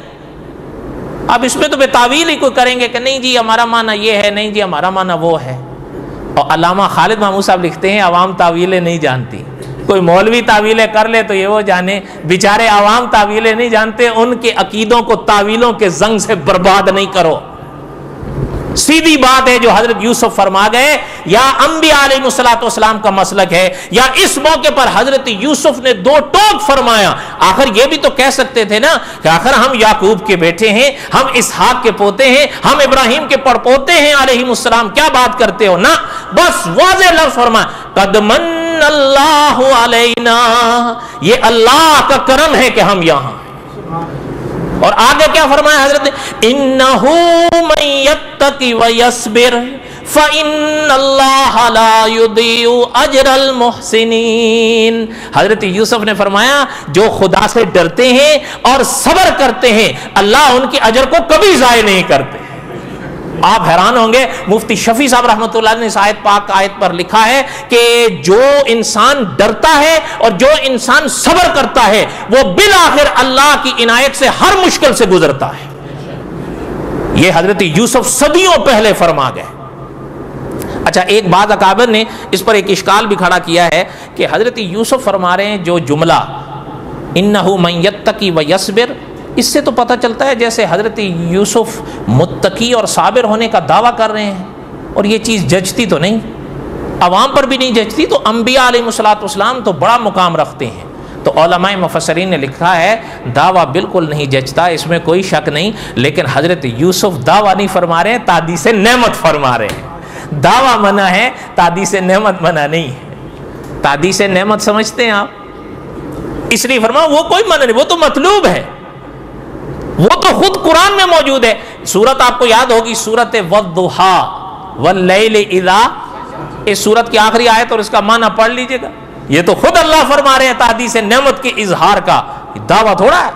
اب اس میں تو بے تعویل ہی کوئی کریں گے کہ نہیں جی ہمارا معنی یہ ہے، نہیں جی ہمارا معنی وہ ہے. اور علامہ خالد محمود صاحب لکھتے ہیں عوام تعویلیں نہیں جانتی. کوئی مولوی تعویلیں کر لے تو یہ وہ جانے، بیچارے عوام تعویلیں نہیں جانتے. ان کے عقیدوں کو تعویلوں کے زنگ سے برباد نہیں کرو. سیدھی بات ہے جو حضرت یوسف فرما گئے، یا انبیاء علیہ الصلوۃ والسلام کا مسلک ہے، یا اس موقع پر حضرت یوسف نے دو ٹوک فرمایا. آخر یہ بھی تو کہہ سکتے تھے نا کہ آخر ہم یعقوب کے بیٹے ہیں، ہم اسحاق کے پوتے ہیں، ہم ابراہیم کے پڑپوتے ہیں علیہ السلام، کیا بات کرتے ہو؟ نا، بس واضح لفظ فرمایا قد من اللہ علینا، یہ اللہ کا کرم ہے کہ ہم یہاں. اور آگے کیا فرمایا حضرت نے؟ انہو من یتقی ویصبر فإن اللہ لا یضیع اجر المحسنین. حضرت یوسف نے فرمایا جو خدا سے ڈرتے ہیں اور صبر کرتے ہیں اللہ ان کے اجر کو کبھی ضائع نہیں کرتے. آپ حیران ہوں گے، مفتی شفیع صاحب رحمۃ اللہ نے اس آیت پاک آیت پر لکھا ہے کہ جو انسان ڈرتا ہے اور جو انسان صبر کرتا ہے وہ بالآخر اللہ کی عنایت سے ہر مشکل سے گزرتا ہے. یہ حضرت یوسف صدیوں پہلے فرما گئے. اچھا، ایک بعض اکابر نے اس پر ایک اشکال بھی کھڑا کیا ہے کہ حضرت یوسف فرما رہے ہیں جو جملہ انہو من یتقی ویصبر، اس سے تو پتہ چلتا ہے جیسے حضرت یوسف متقی اور صابر ہونے کا دعویٰ کر رہے ہیں، اور یہ چیز جچتی تو نہیں، عوام پر بھی نہیں جچتی. تو انبیاء علیہ الصلوۃ والسلام تو بڑا مقام رکھتے ہیں. تو علماء مفسرین نے لکھا ہے دعویٰ بالکل نہیں جچتا، اس میں کوئی شک نہیں. لیکن حضرت یوسف دعویٰ نہیں فرما رہے ہیں، تحدیث نعمت فرما رہے ہیں. دعویٰ منع ہے، تحدیث نعمت منع نہیں ہے. تحدیث نعمت سمجھتے ہیں آپ؟ اس لیے فرمایا وہ کوئی منع نہیں، وہ تو مطلوب ہے، وہ تو خود قرآن میں موجود ہے. سورت آپ کو یاد ہوگی، سورت والضحا واللیل اذا، اس سورت کی آخری آیت اور اس کا معنی پڑھ لیجئے گا. یہ تو خود اللہ فرما رہے ہیں تحدیث نعمت کے اظہار کا دعویٰ تھوڑا ہے،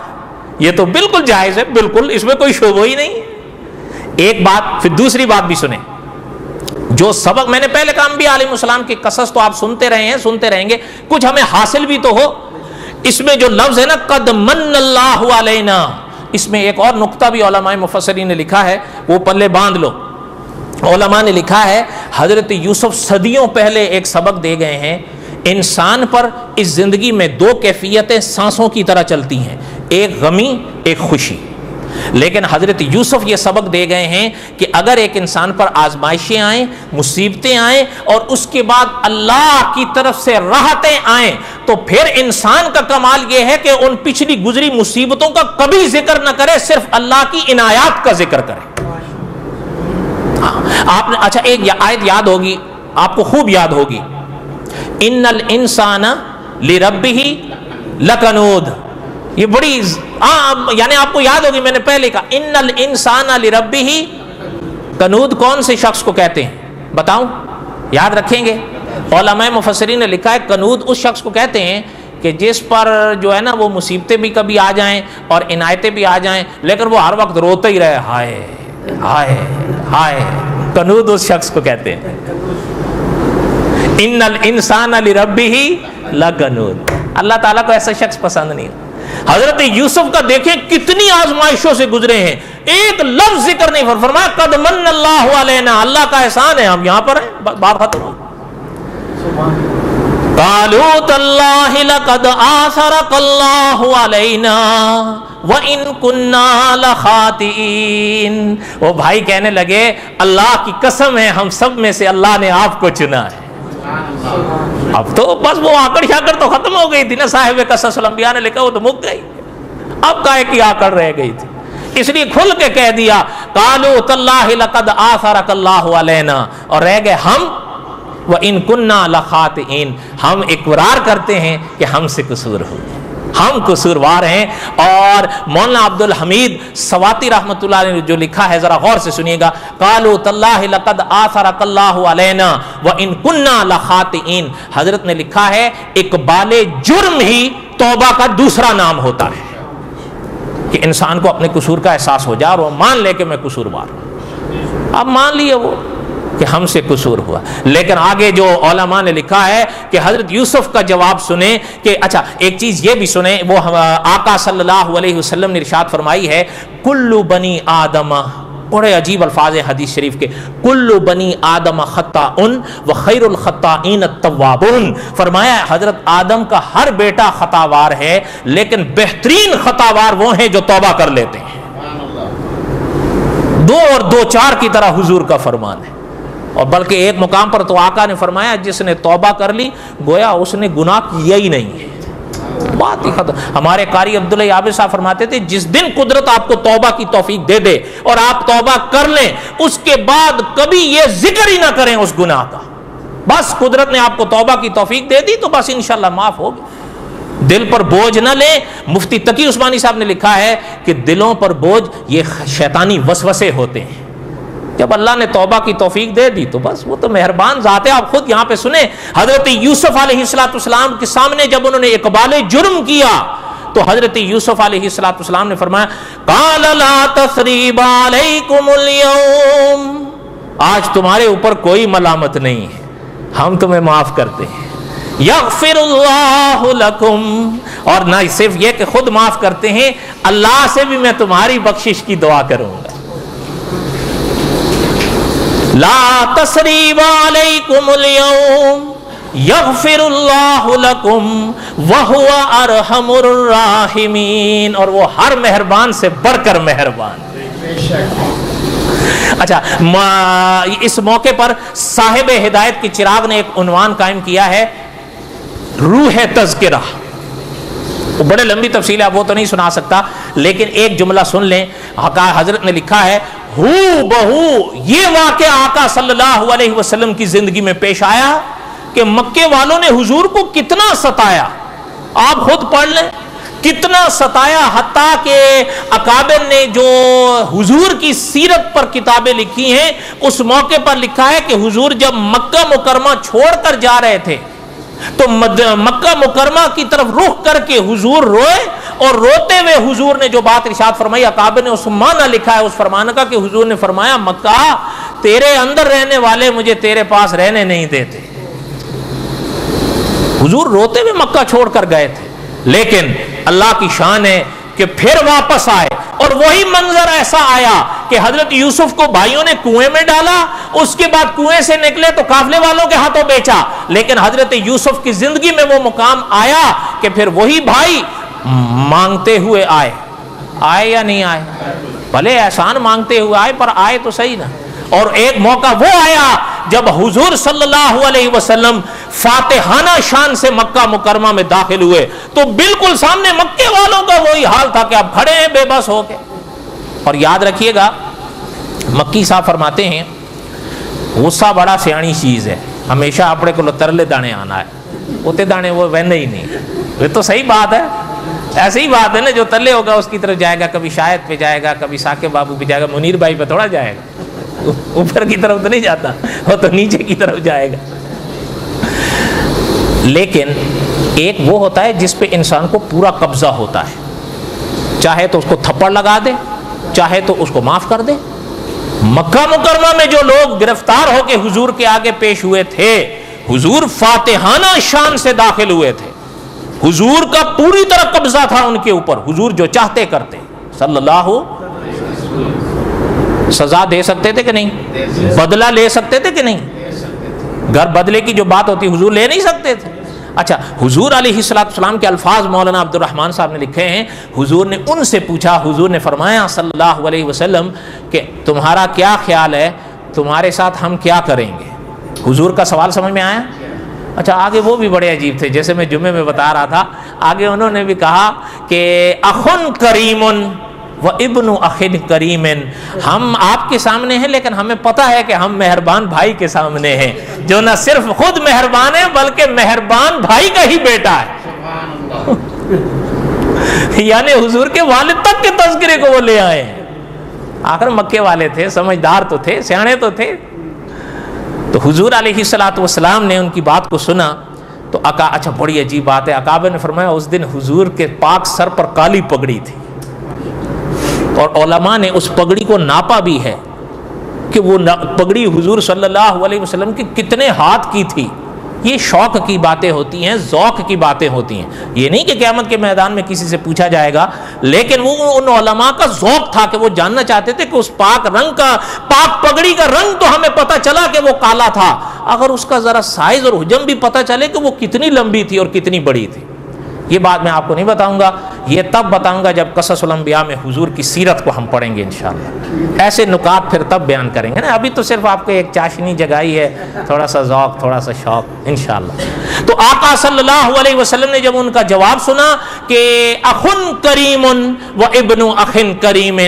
یہ تو بالکل جائز ہے، بالکل اس میں کوئی شبہ ہی نہیں ہے. ایک بات، پھر دوسری بات بھی سنیں. جو سبق میں نے پہلے کہا، انبیاء علیہ السلام کی قصص تو آپ سنتے رہے ہیں، سنتے رہیں گے، کچھ ہمیں حاصل بھی تو ہو. اس میں جو لفظ ہے نا قد من اللہ علینا، اس میں ایک اور نقطہ بھی علماء مفسرین نے لکھا ہے، وہ پلے باندھ لو. علماء نے لکھا ہے حضرت یوسف صدیوں پہلے ایک سبق دے گئے ہیں. انسان پر اس زندگی میں دو کیفیتیں سانسوں کی طرح چلتی ہیں، ایک غمی ایک خوشی. لیکن حضرت یوسف یہ سبق دے گئے ہیں کہ اگر ایک انسان پر آزمائشیں آئیں، مصیبتیں آئیں اور اس کے بعد اللہ کی طرف سے راحتیں آئیں، تو پھر انسان کا کمال یہ ہے کہ ان پچھلی گزری مصیبتوں کا کبھی ذکر نہ کرے، صرف اللہ کی عنایات کا ذکر کرے. آپ نے اچھا ایک آیت یاد ہوگی، آپ کو خوب یاد ہوگی، ان الانسان لربہ لکنود. یہ بڑی یعنی آپ کو یاد ہوگی، میں نے پہلے کہا ان الانسان لربہ کنود کون سے شخص کو کہتے ہیں بتاؤں؟ یاد رکھیں گے. علماء مفسرین نے لکھا ہے کنود اس شخص کو کہتے ہیں کہ جس پر جو ہے نا وہ مصیبتیں بھی کبھی آ جائیں اور عنایتیں بھی آ جائیں، لیکن وہ ہر وقت روتا ہی رہے، ہائے ہائے ہائے. کنود اس شخص کو کہتے ہیں. ان الانسان لربہ لکنود. اللہ تعالیٰ کو ایسا شخص پسند نہیں. حضرت یوسف کا دیکھیں کتنی آزمائشوں سے گزرے ہیں، ایک لفظ ذکر نہیں فرمایا قد من اللہ علینا، اللہ کا احسان ہے ہم یہاں پر ہیں، بات ختم ہو. قالوا تاللہ لقد آثرک اللہ علینا وَإِن كُنَّا لَخَاطِئِينَ. وہ بھائی کہنے لگے اللہ کی قسم ہے ہم سب میں سے اللہ نے آپ کو چنا ہے. اب تو بس وہ آکڑ شاکڑ تو ختم ہو گئی تھی نا، صاحب قصص الانبیاء نے لکھا وہ تو مک گئی، اب کائے کی آکڑ رہ گئی تھی. اس لیے کھل کے کہہ دیا قالوا تاللہ لقد آثرک اللہ علینا، اور رہ گئے ہم وَإِن كُنَّا لَخَاطِئِينَ. ہم اقرار کرتے ہیں کہ ہم سے قصور ہو، ہم قصوروار ہیں. اور مولانا عبد الحمید سواتی رحمۃ اللہ علیہ نے جو لکھا ہے ذرا غور سے سنیے گا. قالوا تاللہ لقد آثرک اللہ علینا وَإِن كُنَّا لَخَاطِئِينَ. حضرت نے لکھا ہے اقبال جرم ہی توبہ کا دوسرا نام ہوتا ہے، کہ انسان کو اپنے قصور کا احساس ہو جائے اور وہ مان لے کہ میں قصوروار ہوں. اب مان لیے وہ کہ ہم سے قصور ہوا. لیکن آگے جو علماء نے لکھا ہے کہ حضرت یوسف کا جواب سنیں کہ اچھا ایک چیز یہ بھی سنیں، وہ آقا صلی اللہ علیہ وسلم نے ارشاد فرمائی ہے کل بنی آدم، بڑے عجیب الفاظ ہیں حدیث شریف کے، کل بنی آدم خطاؤن وخیر الخطائین التوابون. فرمایا حضرت آدم کا ہر بیٹا خطاوار ہے، لیکن بہترین خطاوار وہ ہیں جو توبہ کر لیتے ہیں. دو اور دو چار کی طرح حضور کا فرمان ہے. اور بلکہ ایک مقام پر تو آقا نے فرمایا جس نے توبہ کر لی گویا اس نے گناہ کیا ہی نہیں ہے، بات ہی ختم. ہمارے قاری عبداللہ عابد صاحب فرماتے تھے جس دن قدرت آپ کو توبہ کی توفیق دے دے اور آپ توبہ کر لیں، اس کے بعد کبھی یہ ذکر ہی نہ کریں اس گناہ کا. بس قدرت نے آپ کو توبہ کی توفیق دے دی تو بس انشاءاللہ معاف ہوگی. دل پر بوجھ نہ لیں. مفتی تقی عثمانی صاحب نے لکھا ہے کہ دلوں پر بوجھ یہ شیطانی وسوسے ہوتے ہیں. جب اللہ نے توبہ کی توفیق دے دی تو بس وہ تو مہربان ذات ہے. آپ خود یہاں پہ سنیں حضرت یوسف علیہ السلام کے سامنے جب انہوں نے اقبال جرم کیا تو حضرت یوسف علیہ السلام نے فرمایا قال لا تثریب علیکم اليوم، آج تمہارے اوپر کوئی ملامت نہیں ہے، ہم تمہیں معاف کرتے ہیں. یغفر اللہ لکم، اور نہ صرف یہ کہ خود معاف کرتے ہیں، اللہ سے بھی میں تمہاری بخشش کی دعا کروں گا. لا تثریب علیکم اليوم یغفر اللہ لکم وہو ارحم الراحمین، اور وہ ہر مہربان سے بڑھ کر مہربان. اچھا اس موقع پر صاحب ہدایت کی چراغ نے ایک عنوان قائم کیا ہے روح تذکرہ. بڑے لمبی تفصیل ہے وہ تو نہیں سنا سکتا، لیکن ایک جملہ سن لیں. حضرت نے لکھا ہے ہو بہو یہ واقعہ آقا صلی اللہ علیہ وسلم کی زندگی میں پیش آیا کہ مکے والوں نے حضور کو کتنا ستایا، آپ خود پڑھ لیں کتنا ستایا، حتیٰ کہ اکابر نے جو حضور کی سیرت پر کتابیں لکھی ہیں اس موقع پر لکھا ہے کہ حضور جب مکہ مکرمہ چھوڑ کر جا رہے تھے تو مکہ مکرمہ کی طرف رخ کر کے حضور روئے، اور روتے ہوئے حضور نے جو بات ارشاد فرمائی، اکابر نے اس معنی لکھا ہے اس فرمان کا کہ حضور نے فرمایا مکہ تیرے اندر رہنے والے مجھے تیرے پاس رہنے نہیں دیتے۔ حضور روتے ہوئے مکہ چھوڑ کر گئے تھے، لیکن اللہ کی شان ہے کہ پھر واپس آئے، اور وہی منظر ایسا آیا کہ حضرت یوسف کو بھائیوں نے کنویں میں ڈالا، اس کے بعد کنویں سے نکلے تو قافلے والوں کے ہاتھوں بیچا، لیکن حضرت یوسف کی زندگی میں وہ مقام آیا کہ پھر وہی بھائی مانگتے ہوئے آئے یا نہیں آئے؟ بھلے احسان مانگتے ہوئے آئے، پر آئے تو صحیح نا۔ اور ایک موقع وہ آیا جب حضور صلی اللہ علیہ وسلم فاتحانہ شان سے مکہ مکرمہ میں داخل ہوئے تو بالکل سامنے مکے والوں کا وہی حال تھا کہ اب کھڑے ہیں بے بس ہو کے۔ اور یاد رکھیے گا مکی صاحب فرماتے ہیں غصہ بڑا سیانی چیز ہے، ہمیشہ اپنے کو ترلے دانے آنا ہے، ہوتے دانے وہ وہنے ہی نہیں، یہ تو صحیح بات ہے، ایسے ہی بات ہے نا، جو تلے ہوگا اس کی طرف جائے گا، کبھی شاہد پہ جائے گا، کبھی ثاقب بابو پہ جائے گا، منیر بھائی پہ تھوڑا جائے گا، اوپر کی طرف تو نہیں جاتا، وہ تو نیچے کی طرف جائے گا۔ لیکن ایک وہ ہوتا ہے جس پہ انسان کو پورا قبضہ ہوتا ہے، چاہے تو اس کو تھپڑ لگا دے، چاہے تو اس کو معاف کر دے۔ مکہ مکرمہ میں جو لوگ گرفتار ہو کے حضور کے آگے پیش ہوئے تھے، حضور فاتحانہ شان سے داخل ہوئے تھے، حضور کا پوری طرح قبضہ تھا ان کے اوپر، حضور جو چاہتے کرتے صلی اللہ۔ سزا دے سکتے تھے کہ نہیں؟ بدلہ لے سکتے تھے کہ نہیں؟ گھر بدلے کی جو بات ہوتی حضور لے نہیں سکتے تھے۔ اچھا، حضور علیہ السلام کے الفاظ مولانا عبد الرحمن صاحب نے لکھے ہیں، حضور نے ان سے پوچھا، حضور نے فرمایا صلی اللہ علیہ وسلم کہ تمہارا کیا خیال ہے، تمہارے ساتھ ہم کیا کریں گے؟ حضور کا سوال سمجھ میں آیا؟ اچھا، آگے وہ بھی بڑے عجیب تھے، جیسے میں جمعے میں بتا رہا تھا، آگے انہوں نے بھی کہا کہ اخن کریم و ابن اخن کریم، ہم آپ کے سامنے ہیں لیکن ہمیں پتہ ہے کہ ہم مہربان بھائی کے سامنے ہیں، جو نہ صرف خود مہربان ہے بلکہ مہربان بھائی کا ہی بیٹا ہے۔ یعنی حضور کے والد تک کے تذکرے کو وہ لے آئے ہیں۔ آخر مکے والے تھے، سمجھدار تو تھے، سیانے تو تھے۔ تو حضور علیہ السلام نے ان کی بات کو سنا تو اچھا بڑی عجیب بات ہے، اکابر نے فرمایا اس دن حضور کے پاک سر پر کالی پگڑی تھی، اور علماء نے اس پگڑی کو ناپا بھی ہے کہ وہ پگڑی حضور صلی اللہ علیہ وسلم کی کتنے ہاتھ کی تھی۔ یہ شوق کی باتیں ہوتی ہیں، ذوق کی باتیں ہوتی ہیں، یہ نہیں کہ قیامت کے میدان میں کسی سے پوچھا جائے گا، لیکن وہ ان علماء کا ذوق تھا کہ وہ جاننا چاہتے تھے کہ اس پاک رنگ کا، پاک پگڑی کا رنگ تو ہمیں پتہ چلا کہ وہ کالا تھا، اگر اس کا ذرا سائز اور حجم بھی پتہ چلے کہ وہ کتنی لمبی تھی اور کتنی بڑی تھی۔ یہ بات میں آپ کو نہیں بتاؤں گا، یہ تب بتاؤں گا جب قصص الانبیاء میں حضور کی سیرت کو ہم پڑھیں گے انشاءاللہ، ایسے نکات پھر تب بیان کریں گے نا، ابھی تو صرف آپ کو ایک چاشنی جگائی ہے، تھوڑا سا ذوق، تھوڑا سا شوق انشاءاللہ۔ تو آقا صلی اللہ علیہ وسلم نے جب ان کا جواب سنا کہ اخن کریم و ابن اخن کریم،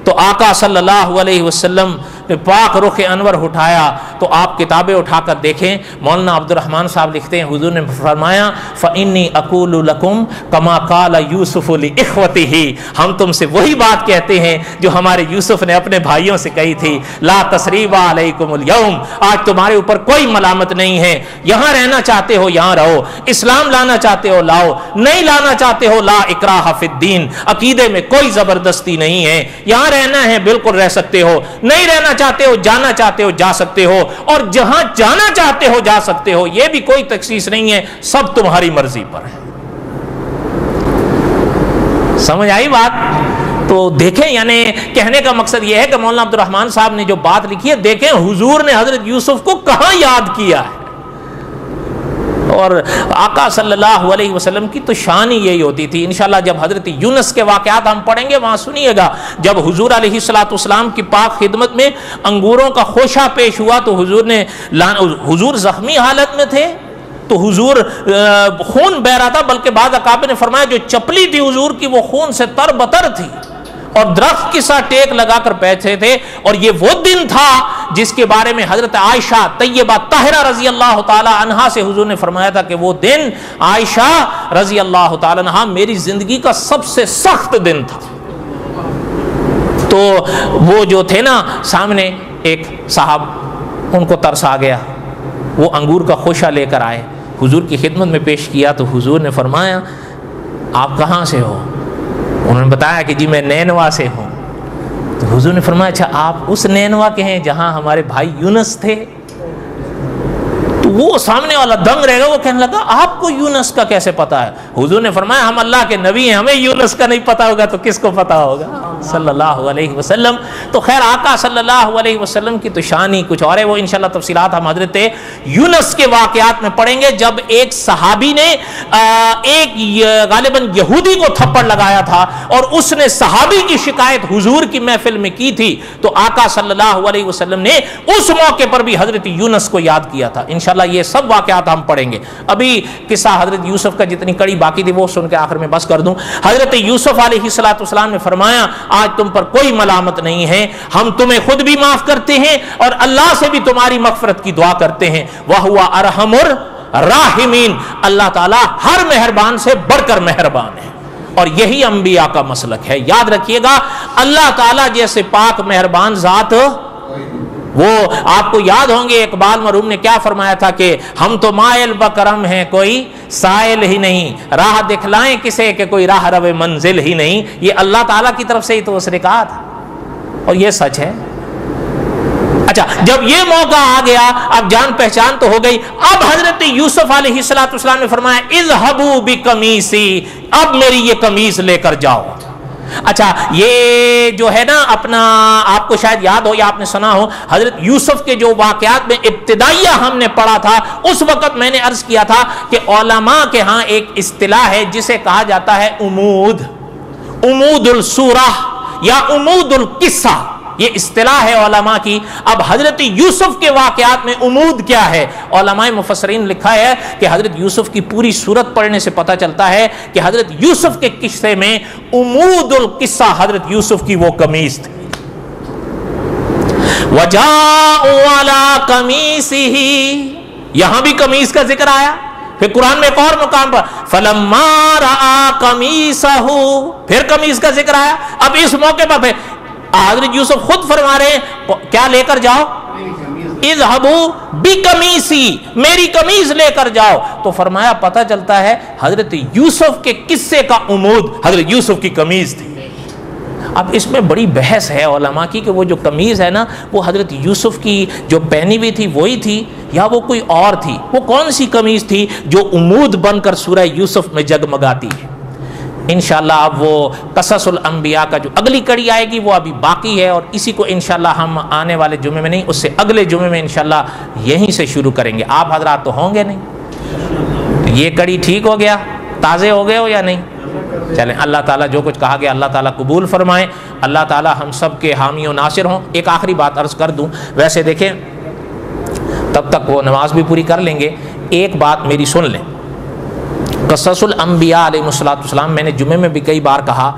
تو آقا صلی اللہ علیہ وسلم نے پاک رخ انور اٹھایا تو آپ کتابیں اٹھا کر دیکھیں، مولانا عبد الرحمن صاحب لکھتے ہیں حضور نے فرمایا فَإِنِّي أَقُولُ لَكُمْ كَمَا قَالَ يُوسُفُ لِإِخْوَتِهِ، ہم تم سے وہی بات کہتے ہیں جو ہمارے یوسف نے اپنے بھائیوں سے کہی تھی، لا تثریب علیکم اليوم، آج تمہارے اوپر کوئی ملامت نہیں ہے، یہاں رہنا چاہتے ہو یہاں رہو، اسلام لانا چاہتے ہو لاؤ، نہیں لانا چاہتے ہو لا اکراہ فی الدین، عقیدے میں کوئی زبردستی نہیں ہے، یہاں رہنا ہے بالکل رہ سکتے ہو، نہیں رہنا چاہتے ہو جانا چاہتے ہو جا سکتے ہو، اور جہاں جانا چاہتے ہو جا سکتے ہو، یہ بھی کوئی تخصیص نہیں ہے، سب تمہاری مرضی پر ہے۔ سمجھ آئی بات؟ تو دیکھیں، یعنی کہنے کا مقصد یہ ہے کہ مولانا عبد الرحمن صاحب نے جو بات لکھی ہے، دیکھیں حضور نے حضرت یوسف کو کہاں یاد کیا ہے، اور آقا صلی اللہ علیہ وسلم کی تو شان ہی یہی ہوتی تھی۔ انشاءاللہ جب حضرت یونس کے واقعات ہم پڑھیں گے وہاں سنیے گا، جب حضور علیہ السلام کی پاک خدمت میں انگوروں کا خوشہ پیش ہوا تو حضور زخمی حالت میں تھے، تو حضور خون بہ رہا تھا، بلکہ بعض اکابر نے فرمایا جو چپلی تھی حضور کی وہ خون سے تر بتر تھی، اور درخت کے ساتھ ٹیک لگا کر بیٹھے تھے. اور یہ وہ دن تھا جس کے بارے میں حضرت عائشہ طیبہ طاہرہ رضی اللہ تعالی عنہا سے حضور نے فرمایا تھا کہ وہ دن عائشہ رضی اللہ تعالی عنہا میری زندگی کا سب سے سخت دن تھا. تو وہ جو تھے نا سامنے ایک صاحب، ان کو ترس آ گیا، وہ انگور کا خوشہ لے کر آئے، حضور کی خدمت میں پیش کیا. تو حضور نے فرمایا آپ کہاں سے ہو؟ انہوں نے بتایا کہ جی میں نینوا سے ہوں. تو حضور نے فرمایا اچھا آپ اس نینوا کے ہیں جہاں ہمارے بھائی یونس تھے؟ تو وہ سامنے والا دنگ رہے گا، وہ کہنے لگا آپ کو یونس کا کیسے پتا ہے؟ حضور نے فرمایا ہم اللہ کے نبی ہیں، ہمیں یونس کا نہیں پتا ہوگا تو کس کو پتا ہوگا؟ صلی اللہ علیہ وسلم. تو خیر آقا صلی اللہ علیہ وسلم کی تو شان ہی کچھ اور ہے. وہ انشاءاللہ تفصیلات ہم حضرت یونس کے واقعات میں پڑھیں گے، جب ایک صحابی نے ایک غالباً یہودی کو تھپڑ لگایا تھا اور اس نے صحابی کی شکایت حضور کی محفل میں کی تھی، تو آقا صلی اللہ علیہ وسلم نے اس موقع پر بھی حضرت یونس کو یاد کیا تھا. انشاءاللہ یہ سب واقعات ہم پڑھیں گے. ابھی قصہ حضرت یوسف کا جتنی کڑی باقی تھی وہ سن کے آخر میں بس کر دوں. حضرت یوسف علیہ السلام نے فرمایا آج تم پر کوئی ملامت نہیں ہے، ہم تمہیں خود بھی معاف کرتے ہیں اور اللہ سے بھی تمہاری مغفرت کی دعا کرتے ہیں. وَهُوَ أَرْحَمُ الراحمین، اللہ تعالیٰ ہر مہربان سے بڑھ کر مہربان ہے. اور یہی انبیاء کا مسلک ہے. یاد رکھیے گا اللہ تعالیٰ جیسے پاک مہربان ذات، وہ آپ کو یاد ہوں گے اقبال مرحوم نے کیا فرمایا تھا کہ ہم تو مائل بکرم ہیں کوئی سائل ہی نہیں، راہ دکھلائیں کسے کہ کوئی راہ رو منزل ہی نہیں. یہ اللہ تعالیٰ کی طرف سے ہی تو اس نے کہا تھا اور یہ سچ ہے. اچھا جب یہ موقع آ گیا، اب جان پہچان تو ہو گئی، اب حضرت یوسف علیہ السلام نے فرمایا اذهبوا بقمیصی، اب میری یہ قمیص لے کر جاؤ. اچھا یہ جو ہے نا اپنا آپ کو شاید یاد ہو یا آپ نے سنا ہو، حضرت یوسف کے جو واقعات میں ابتدائیہ ہم نے پڑھا تھا اس وقت میں نے عرض کیا تھا کہ علماء کے ہاں ایک اصطلاح ہے جسے کہا جاتا ہے عمود السورہ یا عمود القصہ. یہ اصطلاح ہے علماء کی. اب حضرت یوسف کے واقعات میں عمود کیا ہے؟ علماء مفسرین لکھا ہے کہ حضرت یوسف کی پوری صورت پڑھنے سے پتہ چلتا ہے کہ حضرت یوسف کے قصے میں عمود القصہ حضرت یوسف کی وہ قمیص تھی. وَجَاءُوا عَلَىٰ قَمِيصِهِ، یہاں بھی قمیص کا ذکر آیا. پھر قرآن میں ایک اور مقام پر فَلَمَّا رَأَىٰ قَمِيصَهُ، پھر قمیص کا ذکر آیا. اب اس موقع پر پھر حضرت یوسف خود فرما رہے ہیں کیا لے کر جاؤ؟ اذهبوا بقمیصی، میری قمیص لے کر جاؤ. تو فرمایا پتہ چلتا ہے حضرت یوسف کے قصے کا عمود حضرت یوسف کی قمیص تھی. اب اس میں بڑی بحث ہے علماء کی کہ وہ جو قمیص ہے نا وہ حضرت یوسف کی جو پہنی ہوئی تھی وہی تھی یا وہ کوئی اور تھی. وہ کون سی قمیص تھی جو عمود بن کر سورہ یوسف میں جگمگاتی ہے؟ انشاءاللہ اب وہ قصص الانبیاء کا جو اگلی کڑی آئے گی وہ ابھی باقی ہے، اور اسی کو انشاءاللہ ہم آنے والے جمعے میں نہیں اس سے اگلے جمعے میں انشاءاللہ یہیں سے شروع کریں گے. آپ حضرات تو ہوں گے نہیں؟ یہ کڑی ٹھیک ہو گیا، تازے ہو گئے ہو یا نہیں؟ چلیں اللہ تعالیٰ جو کچھ کہا گیا اللہ تعالیٰ قبول فرمائیں، اللہ تعالیٰ ہم سب کے حامی و ناصر ہوں. ایک آخری بات عرض کر دوں، ویسے دیکھیں تب تک وہ نماز بھی پوری کر لیں گے. ایک بات میری سن لیں، قصص الانبیاء علیہ السلام میں نے جمعے میں بھی کئی بار کہا،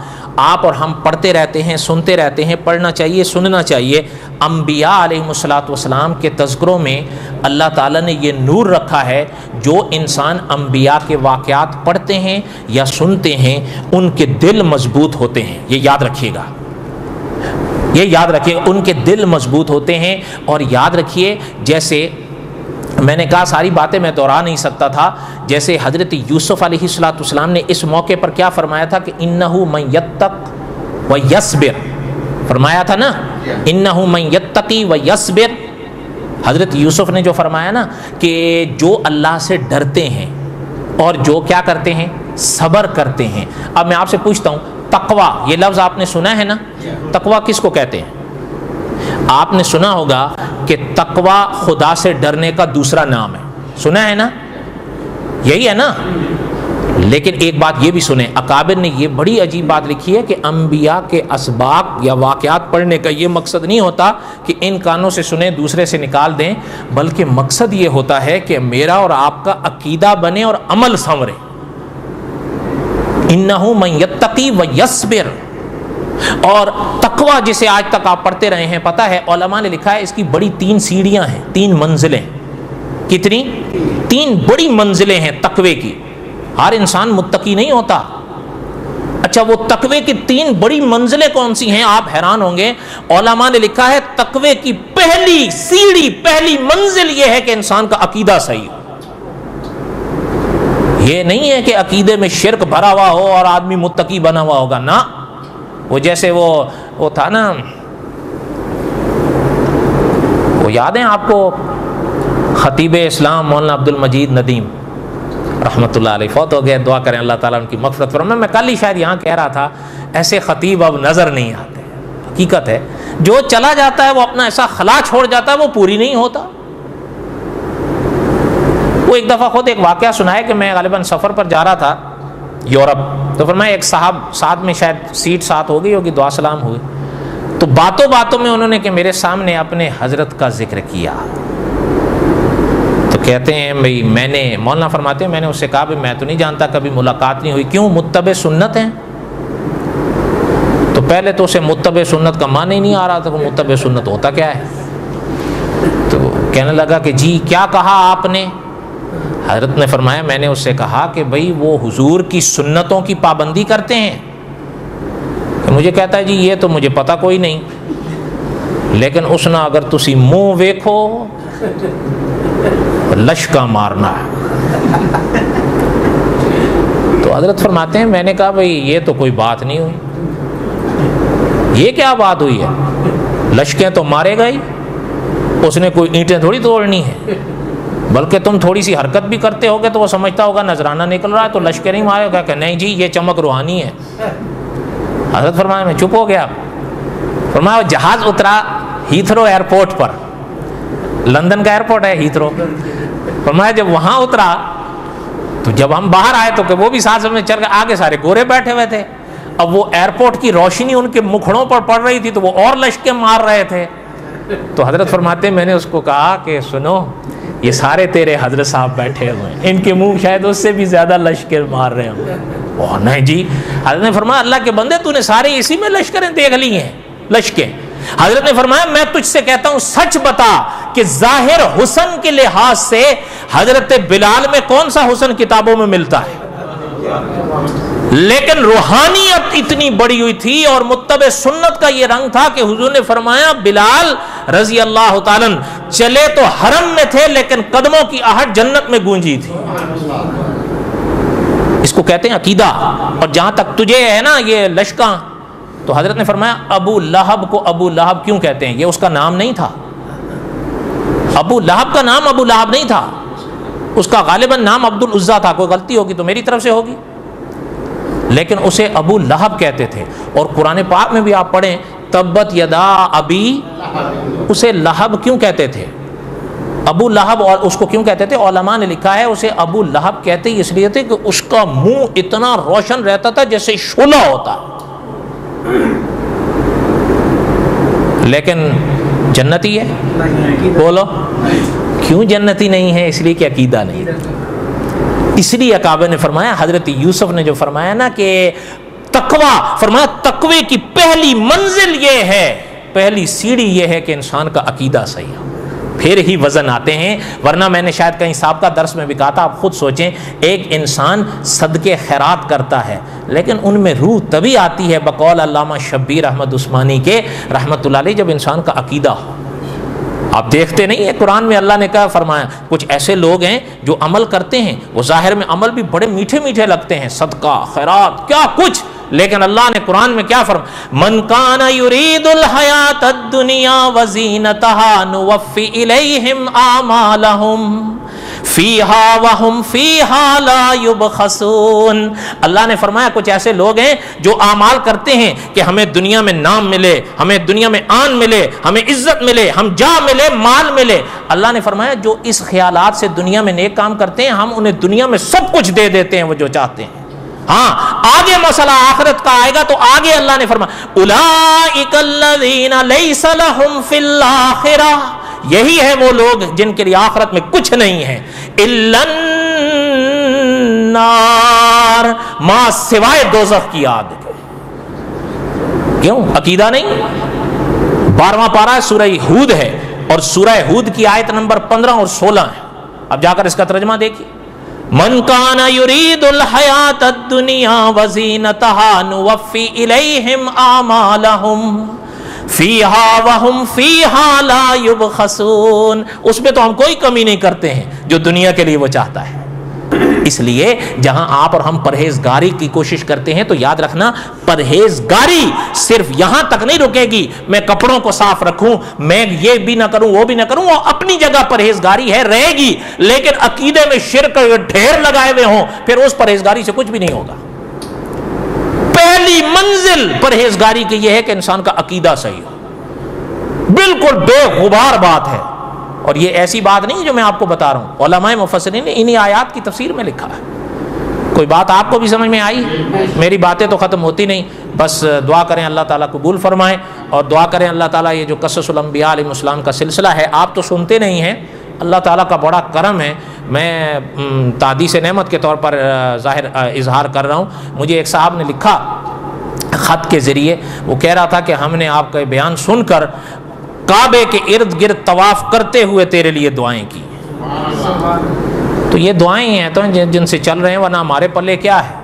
آپ اور ہم پڑھتے رہتے ہیں، سنتے رہتے ہیں، پڑھنا چاہیے، سننا چاہیے. انبیاء علیہ السلام کے تذکروں میں اللہ تعالیٰ نے یہ نور رکھا ہے، جو انسان انبیاء کے واقعات پڑھتے ہیں یا سنتے ہیں ان کے دل مضبوط ہوتے ہیں. یہ یاد رکھیے گا، یہ یاد رکھیے، ان کے دل مضبوط ہوتے ہیں. اور یاد رکھیے جیسے میں نے کہا ساری باتیں میں دہرا نہیں سکتا تھا، جیسے حضرت یوسف علیہ السلام نے اس موقع پر کیا فرمایا تھا کہ انہو من یتق و یصبر، فرمایا تھا نا انہو من یتقی و یصبر. حضرت یوسف نے جو فرمایا نا کہ جو اللہ سے ڈرتے ہیں اور جو کیا کرتے ہیں، صبر کرتے ہیں. اب میں آپ سے پوچھتا ہوں تقوی، یہ لفظ آپ نے سنا ہے نا؟ تقوی کس کو کہتے ہیں؟ آپ نے سنا ہوگا کہ تقوی خدا سے ڈرنے کا دوسرا نام ہے، سنا ہے نا؟ یہی ہے نا؟ لیکن ایک بات یہ بھی سنیں، اکابر نے یہ بڑی عجیب بات لکھی ہے کہ انبیاء کے اسباق یا واقعات پڑھنے کا یہ مقصد نہیں ہوتا کہ ان کانوں سے سنیں دوسرے سے نکال دیں، بلکہ مقصد یہ ہوتا ہے کہ میرا اور آپ کا عقیدہ بنے اور عمل سنورے. انہ من یتقی و یصبر، اور تقویٰ جسے آج تک آپ پڑھتے رہے ہیں، پتہ ہے علماء نے لکھا ہے اس کی بڑی 3 سیڑھیاں ہیں، 3 منزلیں. کتنی؟ 3 بڑی منزلیں ہیں تقوی کی. ہر انسان متقی نہیں ہوتا. اچھا وہ تقوی کی 3 بڑی منزلیں کون سی ہیں؟ آپ حیران ہوں گے. علماء نے لکھا ہے تقوی کی پہلی سیڑھی، پہلی منزل یہ ہے کہ انسان کا عقیدہ صحیح ہو. یہ نہیں ہے کہ عقیدے میں شرک بھرا ہوا ہو اور آدمی متقی بنا ہوا ہوگا، نہ. وہ جیسے وہ تھا نا، وہ یاد ہے آپ کو خطیب اسلام مولانا عبد المجید ندیم رحمۃ اللہ علیہ، فوت ہو گئے. دعا کریں اللہ تعالیٰ ان کی مغفرت فرمائے. میں کل ہی شاید یہاں کہہ رہا تھا ایسے خطیب اب نظر نہیں آتے. حقیقت ہے جو چلا جاتا ہے وہ اپنا ایسا خلا چھوڑ جاتا ہے وہ پوری نہیں ہوتا. وہ ایک دفعہ خود ایک واقعہ سنائے کہ میں غالباً سفر پر جا رہا تھا یورپ، تو فرمایا ایک صاحب ساتھ میں، شاید سیٹ ساتھ ہو گئی ہوگی، دعا سلام ہوئی، تو باتوں باتوں میں انہوں نے کہ میرے سامنے اپنے حضرت کا ذکر کیا. تو کہتے ہیں بھئی میں نے، مولانا فرماتے ہیں میں نے اس سے کہا بھی میں تو نہیں جانتا، کبھی ملاقات نہیں ہوئی. کیوں؟ متبع سنت ہیں. تو پہلے تو اسے متبع سنت کا معنی ہی نہیں آ رہا تھا کہ متبع سنت ہوتا کیا ہے. تو کہنے لگا کہ جی کیا کہا آپ نے؟ حضرت نے فرمایا میں نے اس سے کہا کہ بھئی وہ حضور کی سنتوں کی پابندی کرتے ہیں. کہ مجھے کہتا ہے جی یہ تو مجھے پتہ کوئی نہیں، لیکن اس نے اگر تسی منہ ویکھو لشکا مارنا. تو حضرت فرماتے ہیں میں نے کہا بھئی یہ تو کوئی بات نہیں ہوئی. یہ کیا بات ہوئی ہے؟ لشکیں تو مارے گا ہی، اس نے کوئی اینٹیں تھوڑی توڑنی ہے، بلکہ تم تھوڑی سی حرکت بھی کرتے ہوگے تو وہ سمجھتا ہوگا نذرانہ نکل رہا ہے تو لشکر نہیں مارے گا. کہ نہیں جی یہ چمک روحانی ہے. حضرت فرمایا میں چپ ہو گیا. فرمایا وہ جہاز اترا ہیتھرو ایئرپورٹ پر، لندن کا ایئرپورٹ ہے ہیتھرو. فرمایا جب وہاں اترا تو جب ہم باہر آئے تو کہ وہ بھی ساتھ میں چل گئے، آگے سارے گورے بیٹھے ہوئے تھے. اب وہ ایئرپورٹ کی روشنی ان کے مکھڑوں پر پڑ رہی تھی تو وہ اور لشکیں مار رہے تھے. تو حضرت فرماتے ہیں میں نے اس کو کہا کہ سنو یہ سارے تیرے حضرت صاحب بیٹھے ہوئے ہیں، ان کے منہ شاید اس سے بھی زیادہ لشکر مار رہے ہوں. وہ نہیں جی. حضرت نے فرمایا اللہ کے بندے تو نے سارے اسی میں لشکریں دیکھ لی ہیں، لشکیں. حضرت نے فرمایا میں تجھ سے کہتا ہوں سچ بتا کہ ظاہر حسن کے لحاظ سے حضرت بلال میں کون سا حسن کتابوں میں ملتا ہے، لیکن روحانیت اتنی بڑی ہوئی تھی اور متبع سنت کا یہ رنگ تھا کہ حضور نے فرمایا بلال رضی اللہ تعالیٰ چلے تو حرم میں تھے لیکن قدموں کی آہٹ جنت میں گونجی تھی. اس کو کہتے ہیں عقیدہ. اور جہاں تک تجھے ہے نا یہ لشکاں، تو حضرت نے فرمایا ابو لہب کو ابو لہب کیوں کہتے ہیں؟ یہ اس کا نام نہیں تھا. ابو لہب کا نام ابو لہب نہیں تھا، اس کا غالباً نام عبد العزیٰ تھا. کوئی غلطی ہوگی تو میری طرف سے ہوگی، لیکن اسے ابو لہب کہتے تھے. اور قرآن پاک میں بھی آپ پڑھیں تبت یدا ابی، اسے لہب کیوں کہتے تھے؟ ابو لہب. اور اس کو کیوں کہتے تھے؟ علماء نے لکھا ہے اسے ابو لہب کہتے ہی اس لیے تھے کہ اس کا منہ اتنا روشن رہتا تھا جیسے شعلہ ہوتا. لیکن جنتی ہے؟ بولو کیوں جنتی نہیں ہے؟ اس لیے کہ عقیدہ نہیں. اس لیے اکابر نے فرمایا، حضرت یوسف نے جو فرمایا نا کہ تقوی، فرمایا تقوی کی پہلی منزل یہ ہے، پہلی سیڑھی یہ ہے کہ انسان کا عقیدہ صحیح ہو، پھر ہی وزن آتے ہیں. ورنہ میں نے شاید کہیں سابقہ درس میں بھی کہا تھا، آپ خود سوچیں ایک انسان صدقے خیرات کرتا ہے لیکن ان میں روح تبھی آتی ہے بقول علامہ شبیر احمد عثمانی کے رحمت اللہ علیہ جب انسان کا عقیدہ ہو. آپ دیکھتے نہیں ہیں قرآن میں اللہ نے کہا فرمایا کچھ ایسے لوگ ہیں جو عمل کرتے ہیں، وہ ظاہر میں عمل بھی بڑے میٹھے میٹھے لگتے ہیں، صدقہ خیرات کیا کچھ، لیکن اللہ نے قرآن میں کیا فرمایا؟ من کان یرید الحیات الدنیا وزینتها نوفی الیہم اعمالہم فیہا وہم فیہا لا یبخسون. اللہ نے فرمایا کچھ ایسے لوگ ہیں جو اعمال کرتے ہیں کہ ہمیں دنیا میں نام ملے، ہمیں دنیا میں آن ملے، ہمیں عزت ملے، ہم جا ملے، مال ملے. اللہ نے فرمایا جو اس خیالات سے دنیا میں نیک کام کرتے ہیں ہم انہیں دنیا میں سب کچھ دے دیتے ہیں وہ جو چاہتے ہیں. ہاں آگے مسئلہ آخرت کا آئے گا تو آگے اللہ نے فرمایا اولئک الذین لیس لہم فی الآخرہ، یہی ہے وہ لوگ جن کے لیے آخرت میں کچھ نہیں ہے، الا النار، ما سوائے دوزخ کی آگ کے. کیوں؟ عقیدہ نہیں۔ 12واں پارہ سورہ ہود ہے اور سورہ ہود کی آیت نمبر 15 اور 16 ہے۔ اب جا کر اس کا ترجمہ دیکھیے، من کان یرید الحیات الدنیا وزینتها نوفی الیہم اعمالہم فیہا وہم فیہا لا یبخسون۔ اس میں تو ہم کوئی کمی نہیں کرتے ہیں جو دنیا کے لیے وہ چاہتا ہے۔ اس لیے جہاں آپ اور ہم پرہیزگاری کی کوشش کرتے ہیں تو یاد رکھنا پرہیزگاری صرف یہاں تک نہیں رکے گی میں کپڑوں کو صاف رکھوں، میں یہ بھی نہ کروں وہ بھی نہ کروں، وہ اپنی جگہ پرہیزگاری ہے، رہے گی، لیکن عقیدے میں شرک ڈھیر لگائے ہوئے ہوں پھر اس پرہیزگاری سے کچھ بھی نہیں ہوگا۔ پہلی منزل پرہیزگاری کی یہ ہے کہ انسان کا عقیدہ صحیح ہو، بالکل بے غبار بات ہے۔ اور یہ ایسی بات نہیں جو میں آپ کو بتا رہا ہوں، علماء مفسرین نے انہی آیات کی تفسیر میں لکھا ہے۔ کوئی بات آپ کو بھی سمجھ میں آئی؟ میری باتیں تو ختم ہوتی نہیں، بس دعا کریں اللہ تعالیٰ قبول فرمائے، اور دعا کریں اللہ تعالیٰ یہ جو قصص الانبیاء علیہ السلام کا سلسلہ ہے آپ تو سنتے نہیں ہیں، اللہ تعالیٰ کا بڑا کرم ہے، میں تعدیث نعمت کے طور پر ظاہر اظہار کر رہا ہوں۔ مجھے ایک صاحب نے لکھا خط کے ذریعے، وہ کہہ رہا تھا کہ ہم نے آپ کا بیان سن کر کعبے کے ارد گرد طواف کرتے ہوئے تیرے لیے دعائیں کی۔ تو یہ دعائیں ہیں تو جن سے چل رہے ہیں، ورنہ ہمارے پلے کیا ہے؟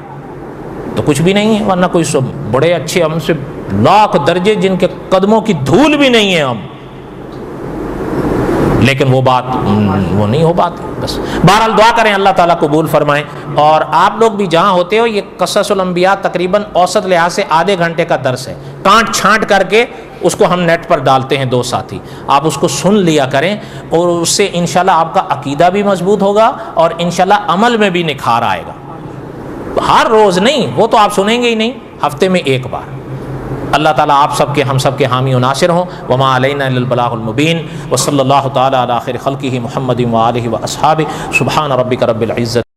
تو کچھ بھی نہیں ہے، ورنہ کوئی سب بڑے اچھے ہم سے لاکھ درجے جن کے قدموں کی دھول بھی نہیں ہے ہم، لیکن وہ بات وہ نہیں ہو پاتی۔ بس بہرحال دعا کریں اللہ تعالیٰ قبول فرمائیں، اور آپ لوگ بھی جہاں ہوتے ہو یہ قصص الانبیاء تقریباً اوسط لحاظ سے آدھے گھنٹے کا درس ہے، کانٹ چھانٹ کر کے اس کو ہم نیٹ پر ڈالتے ہیں، دو ساتھی آپ اس کو سن لیا کریں، اور اس سے انشاءاللہ آپ کا عقیدہ بھی مضبوط ہوگا اور انشاءاللہ عمل میں بھی نکھار آئے گا۔ ہر روز نہیں، وہ تو آپ سنیں گے ہی نہیں، ہفتے میں ایک بار۔ اللہ تعالیٰ آپ سب کے ہم سب کے حامی و ناصر ہوں۔ وما علینا الا البلاغ المبین، وصلی اللہ تعالیٰ علی خیر خلقہ محمد و آلہ و اصحابہ۔ سبحان ربک رب العزت